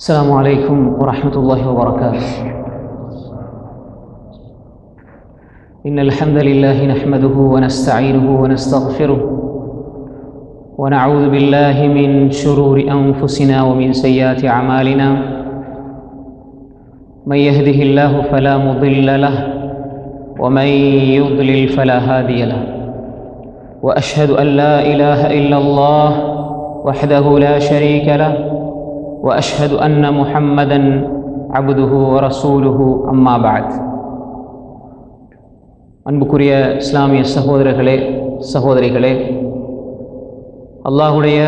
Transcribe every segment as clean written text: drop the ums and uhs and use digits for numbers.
السلام عليكم ورحمة الله وبركاته. إن الحمد لله نحمده ونستعينه ونستغفره ونعوذ بالله من شرور أنفسنا ومن سيئات أعمالنا. من يهده الله فلا مضل له ومن يضلل فلا هادي له. وأشهد أن لا إله إلا الله وحده لا شريك له وأشهد أن محمدًا عبده ورسوله أما بعد. அன்புக்குரிய இஸ்லாமிய சகோதரர்களே சகோதரிகளே, அல்லாஹுடைய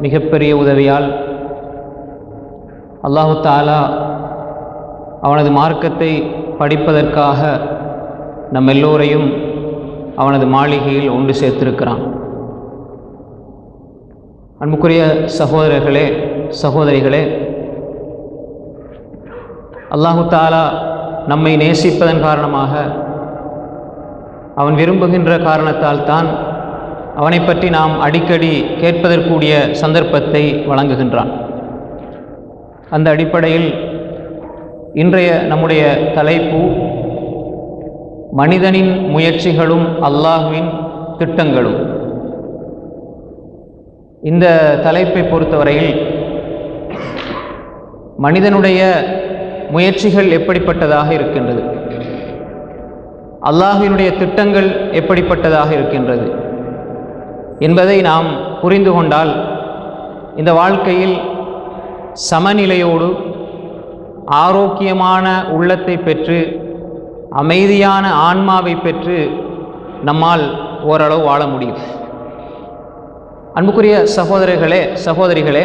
மிகப்பெரிய உதவியால் அல்லாஹு தஆலா அவனது மார்க்கத்தை படிப்பதற்காக நம் எல்லோரையும் அவனது மாளிகையில் ஒன்று சேர்த்திருக்கிறான். அன்புக்குரிய சகோதரர்களே சகோதரிகளே, அல்லாஹு தஆலா நம்மை நேசிப்பதன் காரணமாக, அவன் விரும்புகின்ற காரணத்தால் தான் அவனை பற்றி நாம் அடிக்கடி கேட்பதற்குரிய சந்தர்ப்பத்தை வழங்குகின்றான். அந்த அடிப்படையில் இன்றைய நம்முடைய தலைப்பு மனிதனின் முயற்சிகளும் அல்லாஹ்வின் திட்டங்களும். இந்த தலைப்பை பொறுத்தவரையில் மனிதனுடைய முயற்சிகள் எப்படிப்பட்டதாக இருக்கின்றது, அல்லாஹ்வினுடைய திட்டங்கள் எப்படிப்பட்டதாக இருக்கின்றது என்பதை நாம் புரிந்து கொண்டால் இந்த வாழ்க்கையில் சமநிலையோடு ஆரோக்கியமான உள்ளத்தை பெற்று அமைதியான ஆன்மாவை பெற்று நம்மால் ஓரளவு வாழ முடியும். அன்புக்குரிய சகோதரர்களே சகோதரிகளே,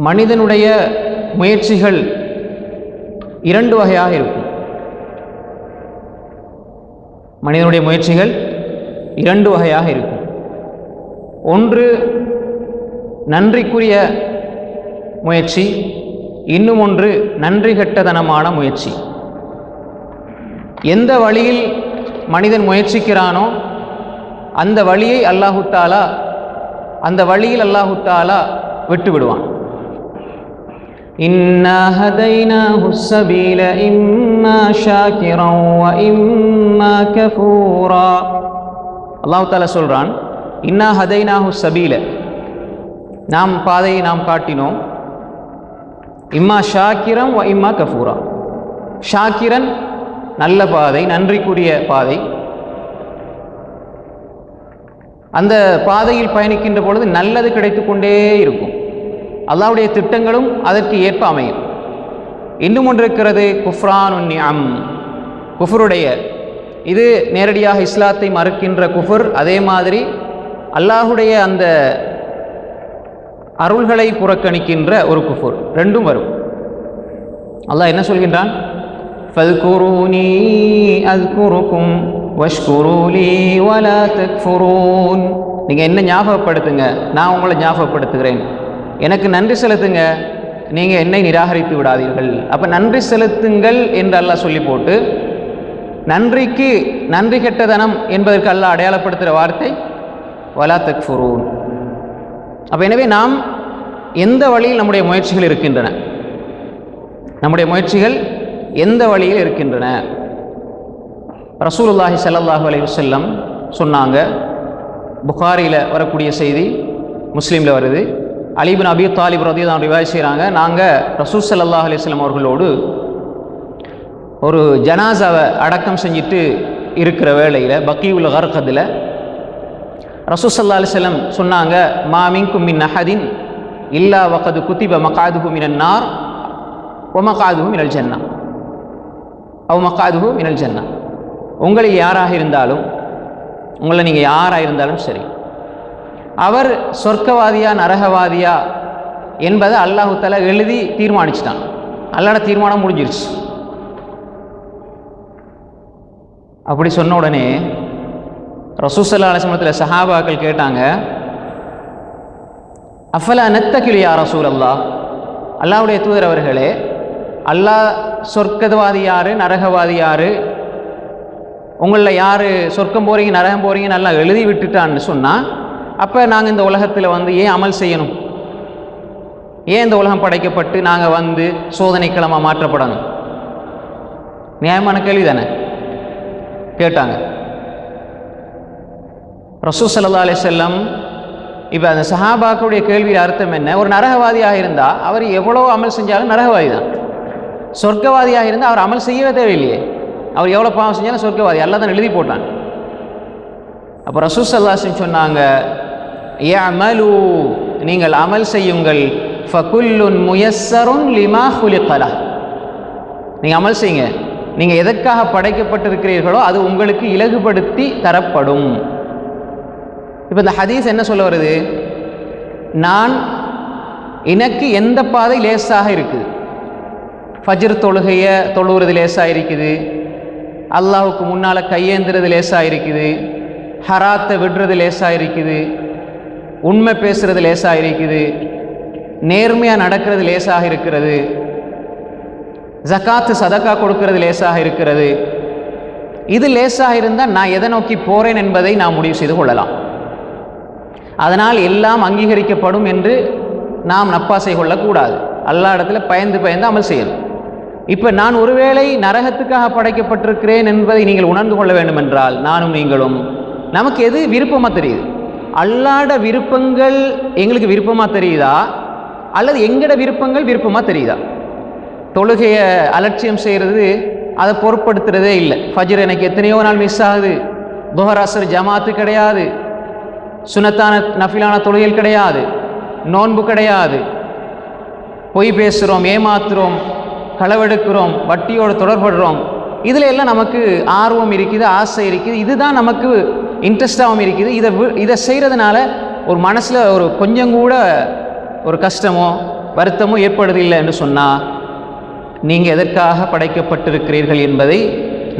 மனிதனுடைய முயற்சிகள் இரண்டு வகையாக இருக்கும். மனிதனுடைய முயற்சிகள் இரண்டு வகையாக இருக்கும். ஒன்று நன்றிக்குரிய முயற்சி, இன்னும் ஒன்று நன்றி கெட்டதனமான முயற்சி. எந்த வழியில் மனிதன் முயற்சிக்கிறானோ அந்த வழியை அல்லாஹு தஆலா விட்டு விடுவான். இன்னா ஹதைனாஹு ஸபீல இம்மா ஷாக்கிரன் வ இம்மா கஃபூரா. அல்லாஹ் தஆலா சொல்றான், இன்னா ஹதைனாஹு ஸபீல, நாம் பாதையை நாம் காட்டினோம். இம்மா ஷாக்கிரன் வ இம்மா கஃபூரா. ஷாக்கிரன் நல்ல பாதை, நன்றிக்குரிய பாதை. அந்த பாதையில் பயணிக்கின்ற பொழுது நல்லது கிடைத்து கொண்டே இருக்கும். அல்லாஹ்வுடைய திட்டங்களும் அதற்கு ஏற்ப அமையும். இன்னும் ஒன்று இருக்கிறது, குஃப்ரானுன் நிஅம், குஃபருடைய, இது நேரடியாக இஸ்லாத்தை மறுக்கின்ற குஃபர். அதே மாதிரி அல்லாஹ்வுடைய அந்த அருள்களை புறக்கணிக்கின்ற ஒரு குஃபர். ரெண்டும் வரும். அல்லாஹ் என்ன சொல்கின்றான், ஃபذ்குரூனி அذ்குருக்கும் வஷ்குரு லீ வலா தக்ஃபுரூன். நீங்கள் என்ன ஞாபகப்படுத்துங்க, நான் உங்களை ஞாபகப்படுத்துகிறேன். எனக்கு நன்றி செலுத்துங்க, நீங்கள் என்னை நிராகரித்து விடாதீர்கள். அப்போ நன்றி செலுத்துங்கள் என்று அல்லாஹ் சொல்லி போட்டு, நன்றிக்கு நன்றி கெட்டதனம் என்பதற்கு அல்லாஹ் அடையாளப்படுத்துகிற வார்த்தை வலா தக்ஃபுரூன். அப்போ எனவே நாம் எந்த வழியில் நம்முடைய முயற்சிகள் இருக்கின்றன, நம்முடைய முயற்சிகள் எந்த வழியில் இருக்கின்றன? ரசூலுல்லாஹி ஸல்லல்லாஹு அலைஹி வஸல்லம் சொன்னாங்க, புகாரியில் வரக்கூடிய செய்தி, முஸ்லீமில் வருது. அலி இப்னு அபீ தாலிப் ரலியல்லாஹு அன்ஹு ரிவாயத் செய்கிறாங்க, நாங்கள் ரசூல் ஸல்லல்லாஹு அலைஹி வஸல்லம் அவர்களோடு ஒரு ஜனாசாவை அடக்கம் செஞ்சுட்டு இருக்கிற வேளையில் பக்கீஉல் கர்கதில் ரசூல் ஸல்லல்லாஹு அலைஹி வஸல்லம் சொன்னாங்க, மா மின்கும் மின் அஹதின் இல்லா வகது குதிப மக்அதுஹு மினன் நார் வ மக்அதுஹு மினல் ஜன்னah அவ் மக்அதுஹு மினல் ஜன்னah. உங்களில் யாராக இருந்தாலும், உங்களை நீங்கள் யாராக இருந்தாலும் சரி, அவர் சொர்க்கவாதியா நரகவாதியா என்பதை அல்லாஹு தஆலா எழுதி தீர்மானிச்சிட்டான். அல்லாஹ்வோட தீர்மானம் முடிஞ்சிருச்சு. அப்படி சொன்ன உடனே ரசூல் ஸல்லல்லாஹு அலைஹி வஸல்லம் சஹாபாக்கள் கேட்டாங்க, அஃபலா நத்தகில் யா ரசூலல்லாஹ், அல்லாஹ்வுடைய தூதர் அவர்களே, அல்லாஹ் சொர்க்கவாதி யாரு நரகவாதி யாரு, உங்களில் யார் சொர்க்கம் போகிறீங்க நரகம் போகிறீங்க நல்லா எழுதி விட்டுட்டான்னு சொன்னால், அப்போ நாங்கள் இந்த உலகத்தில் வந்து ஏன் அமல் செய்யணும்? ஏன் இந்த உலகம் படைக்கப்பட்டு நாங்கள் வந்து சோதனைக்களமாக மாற்றப்படணும்? நியாயமான கேள்வி தானே கேட்டாங்க. ரசூல் ஸல்லல்லாஹு அலைஹி வஸல்லம் இப்போ அந்த சஹாபாக்களுடைய கேள்வியில் அர்த்தம் என்ன? ஒரு நரகவாதியாக இருந்தால் அவர் எவ்வளோ அமல் செஞ்சாலும் நரகவாதி தான். சொர்க்கவாதியாக இருந்தால் அவர் அமல் செய்யவே தேவையில்லையே. அவர் எவ்வளோ பாவம் செஞ்சாலும் சொர்க்கவாதி, அல்லாஹ் தான் எழுதி போட்டான். அப்போ ரசூல் ஸல்லல்லாஹு அலைஹி வஸல்லம் சொன்னாங்க, யஅமலு, நீங்கள் அமல் செய்யுங்கள், ஃபகுல்லுன் முயஸ்ஸருன் லிமா குலிகலஹ், நீங்கள் அமல் செய்யுங்க, நீங்கள் எதற்காக படைக்கப்பட்டிருக்கிறீர்களோ அது உங்களுக்கு இலகுபடுத்தி தரப்படும். இப்போ இந்த ஹதீஸ் என்ன சொல்ல வருது? எனக்கு எந்த பாதை லேசாக இருக்குது, ஃபஜ்ர் தொழுகையை தொழுகிறது லேசாக இருக்குது, அல்லாஹுக்கு முன்னால் கையேந்துறது லேசாக இருக்குது, ஹராத்தை விடுறது லேசாக இருக்குது, உண்மை பேசுறது லேசாக இருக்குது, நேர்மையாக நடக்கிறது லேசாக இருக்கிறது, ஜகாத்து சதக்கா கொடுக்கிறது லேசாக இருக்கிறது. இது லேசாக இருந்தால் நான் எதை நோக்கி போகிறேன் என்பதை நான் முடிவு செய்து கொள்ளலாம். அதனால் எல்லாம் அங்கீகரிக்கப்படும் என்று நாம் நப்பாசை கொள்ளக்கூடாது. அல்லாஹ் இடத்துல பயந்து பயந்து அமல் செய்யணும். இப்போ நான் ஒருவேளை நரகத்துக்காக படைக்கப்பட்டிருக்கிறேன் என்பதை நீங்கள் உணர்ந்து கொள்ள வேண்டும் என்றால், நானும் நீங்களும் நமக்கு எது விருப்பமாக தெரியுது? அல்லாஹ்ட விருப்பங்கள் எங்களுக்கு விருப்பமாக தெரியுதா, அல்லது எங்களோட விருப்பங்கள் விருப்பமாக தெரியுதா? தொழுகையை அலட்சியம் செய்கிறது, அதை பொருட்படுத்துறதே இல்லை. ஃபஜ்ர் எனக்கு எத்தனையோ நாள் மிஸ் ஆகுது, துஹர் அஸ்ர் ஜமாத்து கிடையாது, சுனத்தான நஃபிலான தொழுகைகள் கிடையாது, நோன்பு கிடையாது, பொய் பேசுகிறோம், ஏமாத்துகிறோம், களவெடுக்கிறோம், வட்டியோடு தொடர்படுறோம். இதில் எல்லாம் நமக்கு ஆர்வம் இருக்குது, ஆசை இருக்குது, இதுதான் நமக்கு இன்ட்ரெஸ்டாகவும் இருக்குது. இதை செய்கிறதுனால ஒரு மனசில் ஒரு கொஞ்சம் கூட ஒரு கஷ்டமோ வருத்தமோ ஏற்படுதில்லை என்று சொன்னால், நீங்கள் எதற்காக படைக்கப்பட்டிருக்கிறீர்கள் என்பதை,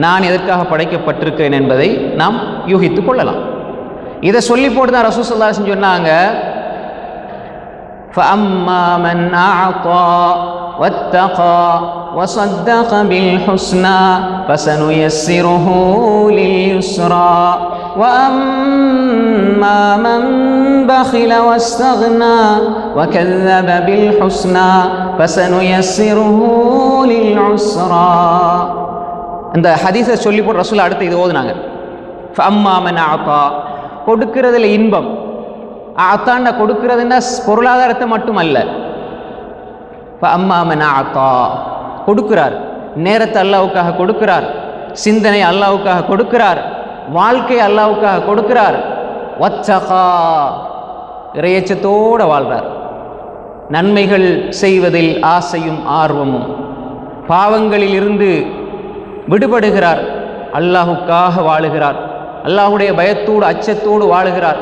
நான் எதற்காக படைக்கப்பட்டிருக்கிறேன் என்பதை நாம் யூகித்து கொள்ளலாம். இதை சொல்லி போட்டு தான் ரசூல் ஸல்லல்லாஹு அலைஹி வஸல்லம் சொன்னாங்க, فَأَمَّا مَنْ أَعْطَى وَاتَّقَى وَصَدَّقَ بِالْحُسْنَى فَسَنُيَسِّرُهُ لِلْيُسْرَى وَأَمَّا مَنْ بَخِلَ وَاسْتَغْنَى وَكَذَّبَ بِالْحُسْنَى فَسَنُيَسِّرُهُ لِلْعُسْرَى. இந்த ஹதீஸை சொல்லி போட்டு ரசூல் அடுத்து இது ஓதுனாங்க. ஃபஅம்மா மன் அஅதா, கொடுக்கிறதுல இன்பம். அத்தாண்ட கொடுக்கிறதுன்னா பொருளாதாரத்தை மட்டுமல்ல. ஃபஅம்மா மன் அஅதா, கொடுக்கிறார், நேரத்தை அல்லாஹ்வுக்காக கொடுக்கிறார், சிந்தனை அல்லாஹ்வுக்காக கொடுக்கிறார், வாழ்க்கை அல்லாஹ்வுக்காக கொடுக்கிறார். வத்தகா, இறையச்சத்தோடு வாழ்கிறார், நன்மைகள் செய்வதில் ஆசையும் ஆர்வமும், பாவங்களில் இருந்து விடுபடுகிறார், அல்லாஹுக்காக வாழுகிறார், அல்லாஹுடைய பயத்தோடு அச்சத்தோடு வாழுகிறார்.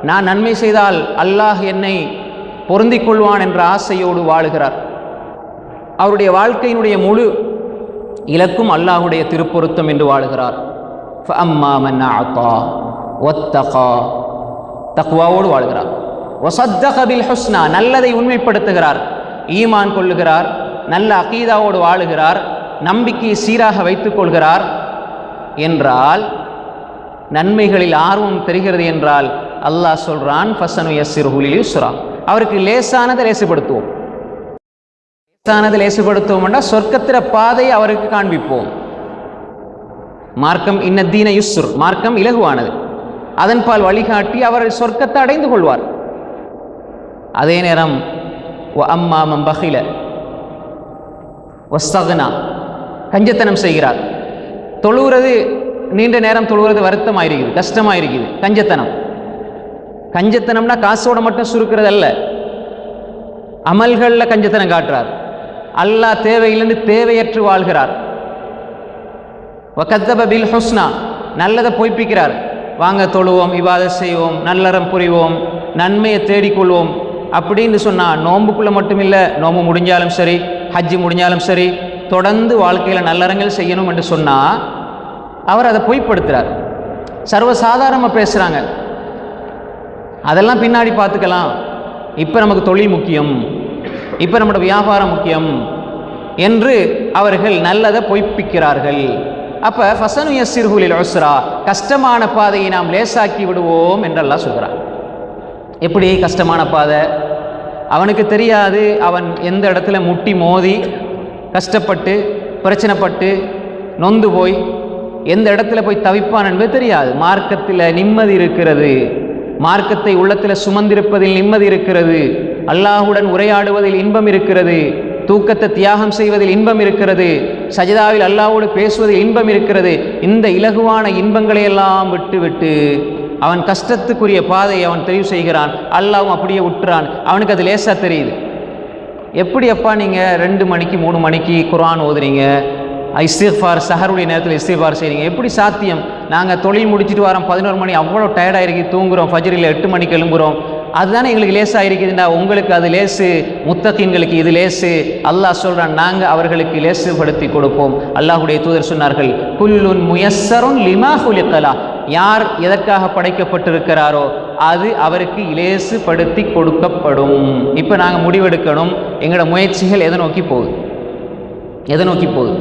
நான் நன்மை செய்தால் அல்லாஹ் என்னை பொருந்திக் கொள்வான் என்ற ஆசையோடு வாழுகிறார். அவருடைய வாழ்க்கையினுடைய முழு இலக்கும் அல்லாஹுடைய திருப்பொருத்தம் என்று வாழுகிறார். ஃபஅம்மா மன் அஅதா வத்தகா, தக்வாவோடு வாழ்கிறார். வஸத்தக பில் ஹுஸ்னா, நல்லதை உண்மைப்படுத்துகிறார், ஈமான் கொள்ளுகிறார், நல்ல அகீதாவோடு வாழுகிறார், நம்பிக்கையை சீராக வைத்துக் கொள்கிறார் என்றால், நன்மைகளில் ஆர்வம் தெரிகிறது என்றால், அல்லாஹ் சொல்றான் ஃபஸனுயஸ்ஸிருஹு லில்-யுஸ்ரா, அவருக்கு லேசானதை லேசுபடுத்துவோம். லேசானதை லேசுபடுத்துவோம் என்றால் சொர்க்கத்திர பாதையை அவருக்கு காண்பிப்போம். மார்க்கம் இன்னதீன யுஸ்ர், மார்க்கம் இலகுவானது, அதன்பால் வழிகாட்டி அவர் சொர்க்கத்தை அடைந்து கொள்வார். அதே நேரம் வஅம்மா மன் பகில வஸ்தக்னா, கஞ்சத்தனம் செய்கிறார். தொழுகிறது, நீண்ட நேரம் தொழுகிறது வருத்தமாயிருக்குது, கஷ்டமாயிருக்குது, கஞ்சத்தனம். கஞ்சத்தனம்னா காசோட மட்டும் சுருக்கிறது அல்ல, அமல்களில் கஞ்சத்தனம் காட்டுறார். அல்லாஹ் தேவையிலிருந்து தேவையற்று வாழ்கிறார். வகத்தப பில் ஹுஸ்னா, நல்லதை பொய்ப்பிக்கிறார். வாங்க தொழுவோம், இபாதத் செய்வோம், நல்லறம் புரிவோம், நன்மையை தேடிக்கொள்வோம் அப்படின்னு சொன்னால், நோன்புக்குள்ளே மட்டும் இல்லை, நோன்பு முடிஞ்சாலும் சரி, ஹஜ்ஜு முடிஞ்சாலும் சரி, தொடர்ந்து வாழ்க்கையில் நல்லறங்கள் செய்யணும் என்று சொன்னால் அவர் அதை பொய்ப்படுத்துகிறார். சர்வசாதாரணமாக பேசுகிறாங்க, அதெல்லாம் பின்னாடி பார்த்துக்கலாம், இப்போ நமக்கு தொழில் முக்கியம், இப்போ நம்மளோட வியாபாரம் முக்கியம் என்று அவர்கள் நல்லதை பொய்ப்பிக்கிறார்கள். அப்போ ஃபஸனுயஸ்ஸிருஹு லில்-உஸ்ரா, கஷ்டமான பாதையை நாம் லேசாக்கி விடுவோம் என்று அல்லாஹ் சொல்கிறார். எப்படி கஷ்டமான பாதை? அவனுக்கு தெரியாது அவன் எந்த இடத்துல முட்டி மோதி கஷ்டப்பட்டு பிரச்சனைப்பட்டு நொந்து போய் எந்த இடத்துல போய் தவிப்பான் என்பது தெரியாது. மார்க்கத்தில் நிம்மதி இருக்கிறது, மார்க்கத்தை உள்ளத்தில் சுமந்திருப்பதில் நிம்மதி இருக்கிறது, அல்லாஹுடன் உரையாடுவதில் இன்பம் இருக்கிறது, தூக்கத்தை தியாகம் செய்வதில் இன்பம் இருக்கிறது, சஜிதாவில் அல்லாஹ்வோடு பேசுவதில் இன்பம் இருக்கிறது. இந்த இலகுவான இன்பங்களை எல்லாம் விட்டு அவன் கஷ்டத்துக்குரிய பாதையை அவன் தெரிவு செய்கிறான். அல்லாஹ்வும் அப்படியே விட்டுறான். அவனுக்கு அது லேசாக தெரியுது. எப்படி அப்பா நீங்கள் 2 மணிக்கு 3 மணிக்கு குர்ஆன் ஓதுறீங்க, இஸ்திக்ஃபார் சஹருடைய நேரத்தில் இஸ்திக்ஃபார் செய்கிறீங்க, எப்படி சாத்தியம்? நாங்கள் தொழில் முடிச்சுட்டு வரோம் 11 மணி, அவ்வளோ டயர்டாக இருக்கு, தூங்குகிறோம், ஃபஜ்ரில் 8 மணிக்கு எழும்புகிறோம், அதுதானே எங்களுக்கு லேசாக இருக்குதுண்டா. உங்களுக்கு அது லேசு, முத்தகீன்களுக்கு இது லேசு. அல்லாஹ் சொல்கிறான், நாங்கள் அவர்களுக்கு லேசுபடுத்தி கொடுப்போம். அல்லாஹுடைய தூதர் சொன்னார்கள், குல்லுன் முயஸ்ஸருன் லிமா ஹுலிகலா, யார் எதற்காக படைக்கப்பட்டிருக்கிறாரோ அது அவருக்கு இலேசுபடுத்தி கொடுக்கப்படும். இப்போ நாங்கள் முடிவெடுக்கணும், எங்களோட முயற்சிகள் எதை நோக்கி போகுது, எதை நோக்கி போகுது?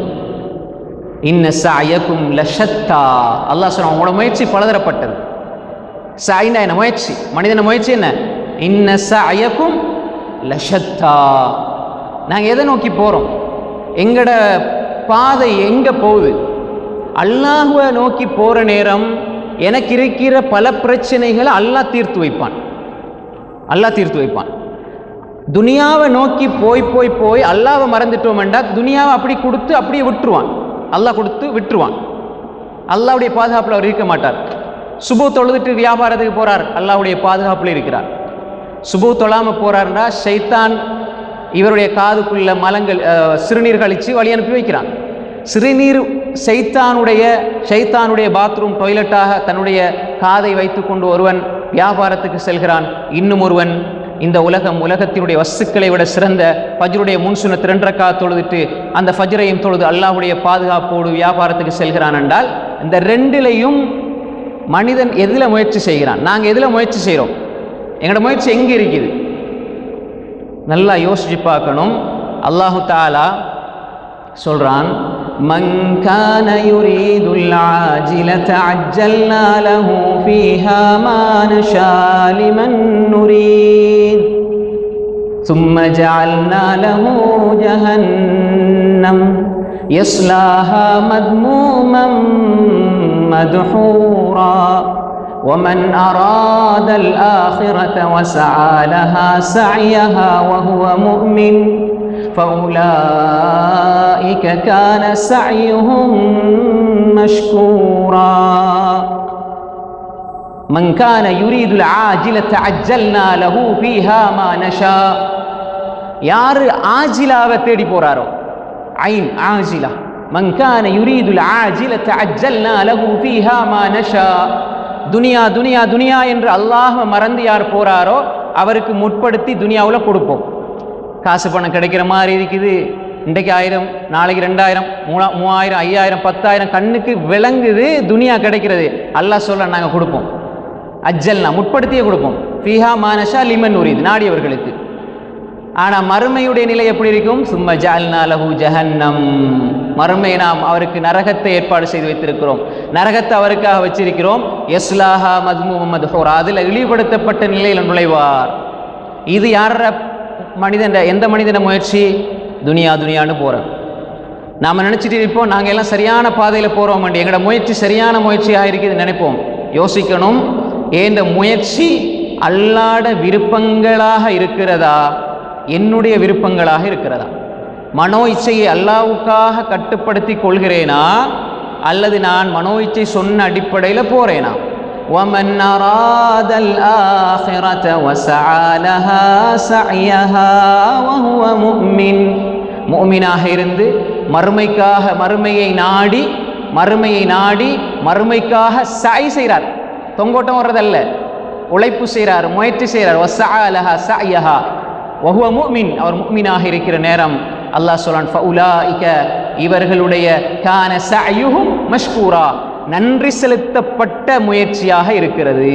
இன்ன சஅயக்கும் லஷத்தா, அல்லாஹ் சொல்றான் உங்களோட முயற்சி பலதரப்பட்டது. சஅய்னா என்ன? முயற்சி, மனிதன முயற்சி என்ன? இன்ன சஅயக்கும் லஷத்தா, நாங்கள் எதை நோக்கி போகிறோம், எங்களோட பாதை எங்கே போகுது? அல்லாஹ்வை நோக்கி போகிற நேரம் எனக்கு இருக்கிற பல பிரச்சனைகளை அல்லாஹ் தீர்த்து வைப்பான், அல்லாஹ் தீர்த்து வைப்பான். துனியாவை நோக்கி போய் அல்லாஹ்வை மறந்துட்டோம்டா துனியாவை அப்படி கொடுத்து அப்படியே விட்டுருவான். அல்லாஹ் கொடுத்து விட்டுருவான். அல்லாஹ்வுடைய பாதுகாப்பில் அவர் இருக்க மாட்டார். சுபு தொழுதுட்டு வியாபாரத்துக்கு போகிறார், அல்லாஹ்வுடைய பாதுகாப்பில் இருக்கிறார். சுபு தொழாமல் போகிறார்னா ஷைத்தான் இவருடைய காதுக்குள்ள மலங்கள் சிறுநீர் கழித்து வழி அனுப்பி வைக்கிறான். சிறுநீர் ஷைத்தானுடைய பாத்ரூம் டாய்லெட்டாக தன்னுடைய காதை வைத்து கொண்டு ஒருவன் வியாபாரத்துக்கு செல்கிறான். இன்னும் ஒருவன் இந்த உலகத்தினுடைய வஸ்துக்களை விட சிறந்த ஃபஜ்ருடைய முன்சுன்னத் 2 ரக்காத் தொழுதுட்டு அந்த ஃபஜ்ரையும் தொழுது அல்லாஹ்வுடைய பாதுகாப்போடு வியாபாரத்துக்கு செல்கிறான் என்றால், இந்த 2லையும் மனிதன் எதில் முயற்சி செய்கிறான்? நாங்கள் எதில் முயற்சி செய்கிறோம்? எங்களோட முயற்சி எங்கே இருக்குது? நல்லா யோசிச்சு பார்க்கணும். அல்லாஹு தஆலா சொல்றான், மன் கான யுரீதுல் ஆஜிலத அஜ்ஜல்னா லஹு ஃபீஹா மா நஷா லிமன் நுரீத் ثم جعلنا له جهنم يصلاها مذموما مدحورا ومن أراد الآخرة وسعى لها سعيها وهو مؤمن فأولئك كان سعيهم مشكورا من كان يريد العاجلة عجلنا له فيها ما نشاء. யார் ஆஜிலாவை தேடி போறாரோ, ஐன் ஆஜிலா, من كان يريد العاجلة عجلنا له فيها ما نشاء. துனியா துனியா துனியா என்று அல்லாஹ் மறந்து யார் போறாரோ அவருக்கு முற்படுத்தி துனியாவில் கொடுப்போம். காசு பணம் கிடைக்கிற மாதிரி இருக்குது, இன்றைக்கு 1000 நாளைக்கு 2000 3000 5000 10000 கண்ணுக்கு விளங்குது, துனியா கிடைக்கிறது. அல்லாஹ் சொல்ல நாங்கள் கொடுப்போம், அஜ்ஜல்னா முற்படுத்தியே கொடுப்போம், ஃபீஹா மானஷா லிமன் உரீத் நாடியவர்களுக்கு. ஆனால் மறுமையுடைய நிலை எப்படி இருக்கும்? சும்ம ஜஅல்னா லஹு ஜஹன்னம், மறுமை நாம் அவருக்கு நரகத்தை ஏற்பாடு செய்து வைத்திருக்கிறோம், நரகத்தை அவருக்காக வச்சிருக்கிறோம். யஸ்லாஹா மத்மூமம் மத்ஹூரா, அதில் இழிவுபடுத்தப்பட்ட நிலையில் நுழைவார். இது யார மனிதன், எந்த மனிதன முயற்சி? துனியா துனியான்னு போகிறோம். நாம் நினச்சிட்டு இருப்போம் நாங்கள் எல்லாம் சரியான பாதையில் போகிறோம், எங்களோட முயற்சி சரியான முயற்சியாக இருக்குது நினைப்போம். யோசிக்கணும், ஏந்த முயற்சி அல்லாஹ்வுடைய விருப்பங்களாக இருக்கிறதா, என்னுடைய விருப்பங்களாக இருக்கிறதா? மனோ இச்சையை அல்லாஹ்வுக்காக கட்டுப்படுத்தி கொள்கிறேனா, அல்லது நான் மனோ இச்சை சொன்ன அடிப்படையில் போறேனா? وَمَنْ أَرَادَ الْآخِرَةَ وَسَعَى لَهَا سَعْيَهَا وَهُوَ مُؤْمِنٌ, முஃமினாக இருந்து மறுமையை நாடி மறுமைக்காக சஅய் செய்கிறார். தொங்கோட்டம் வர்றதல்ல, உழைப்பு செய்கிறார், முயற்சி செய்கிறார். وَسَعَى لَهَا سَعْيَهَا وَهُوَ مُؤْمِنٌ, அவர் முஃமினாக இருக்கிற நேரம் அல்லாஹ் சொல்றான், ஃபஉலாயிக, இவர்களுடைய கான சஅயுஹும் மஷ்கூரா, நன்றி செலுத்தப்பட்ட முயற்சியாக இருக்கிறது.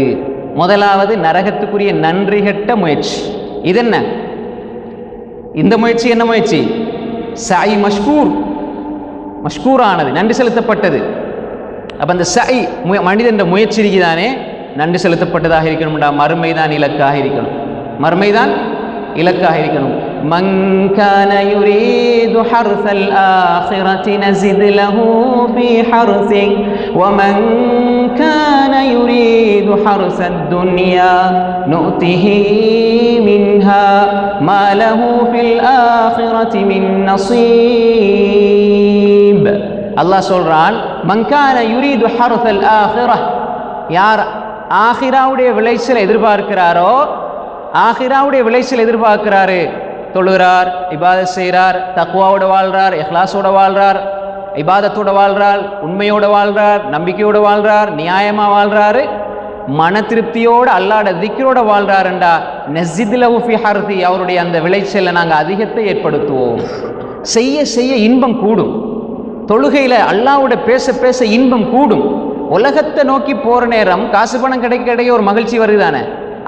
முதலாவது நரகத்துக்குரிய நன்றி கெட்ட முயற்சி. இது என்ன? இந்த முயற்சி என்ன முயற்சி? சஅய் மஷ்கூரானது, நன்றி செலுத்தப்பட்டது. அப்போ அந்த சஅய் மனிதன் முயற்சி இருக்குதானே நன்றி செலுத்தப்பட்டதாக இருக்கணும்டா, மறுமைதான் இலக்காக இருக்கணும். மறுமைதான் இலக்காக இருக்கணும். மன் கான யுரீது ஹர்ஸல் ஆখিরাতি நஸித் லஹு ஃபீ ஹர்ஸிஹி வ மன் கான யுரீது ஹர்ஸத் துன்யா நுதிஹி மின்ஹா மா லஹு ஃபில் ஆখিরাতি மின் நஸீப். அல்லாஹ் சொல்றான், மன் கான யுரீது ஹர்ஸல் ஆখিরা, யார் ஆகிராவுடைய விளைச்சல் எதிர்பார்க்கிறாரோ, ஆகிராவுடைய விளைச்சல் எதிர்பார்க்கிறாரு, தொழுகிறார், இபாதத் செய்கிறார், தக்வாவோட வாழ்றார், இஹ்லாஸோட வாழ்றார், இபாதத்தோட வாழ்றார், உண்மையோட வாழ்றார், நம்பிக்கையோட வாழ்றார், நியாயமாக வாழ்றாரு, மன திருப்தியோடு அல்லாஹ்ட திக்ரோட வாழ்றாருண்டா நஸித் லஹு ஃபீ ஹர்ஸி, அவருடைய அந்த விளைச்சலை நாங்கள் அதிகத்தை ஏற்படுத்துவோம். செய்ய செய்ய இன்பம் கூடும். தொழுகையில் அல்லாஹ்வோட பேச பேச இன்பம் கூடும். உலகத்தை நோக்கி போகிற நேரம் காசு பணம் கிடைக்க கிடைக்க ஒரு மகிழ்ச்சி வருதானே,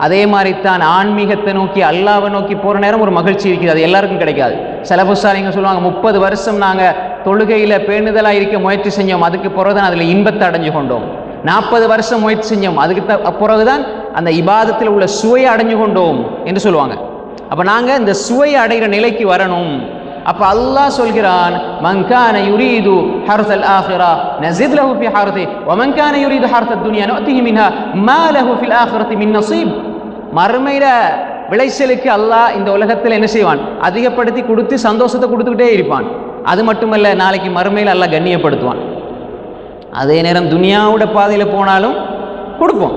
அதே மாதிரி தான் ஆன்மீகத்தை நோக்கி அல்லாஹ்வை நோக்கி போகிற நேரம் ஒரு மகிழ்ச்சி இருக்குது. அது எல்லாருக்கும் கிடைக்காது. சில புஸ்தாரிங்க சொல்லுவாங்க, 30 வருஷம் நாங்கள் தொழுகையில் பேணுதலாக இருக்க முயற்சி செஞ்சோம், அதுக்கு பிறகுதான் அதில் இன்பத்தை அடைஞ்சு கொண்டோம். 40 வருஷம் முயற்சி செஞ்சோம், அதுக்கு பிறகுதான் அந்த இபாதத்தில் உள்ள சுவையை அடைஞ்சு கொண்டோம் என்று சொல்லுவாங்க. அப்போ நாங்கள் இந்த சுவையை அடைகிற நிலைக்கு வரணும். அப்போ அல்லாஹ் சொல்கிறான், மன் கான யுரீது ஹர்ஸல் ஆখিরা நஸித் லஹு ஃபீ ஹர்ஸிஹி வ மன் கான யுரீது ஹர்ஸத் துன்யா நுதிஹி மின்ஹா மா லஹு ஃபில் ஆখিরাতি மின் நஸீப். மறுமையில விளைச்சலுக்கு அல்லாஹ் இந்த உலகத்தில் என்ன செய்வான், அதிகப்படுத்தி கொடுத்து சந்தோஷத்தை கொடுத்துக்கிட்டே இருப்பான். அது மட்டுமல்ல, நாளைக்கு மறுமையில் அல்லாஹ் கண்ணியப்படுத்துவான். அதே நேரம் துனியாவோட பாதையில் போனாலும் கொடுப்போம்.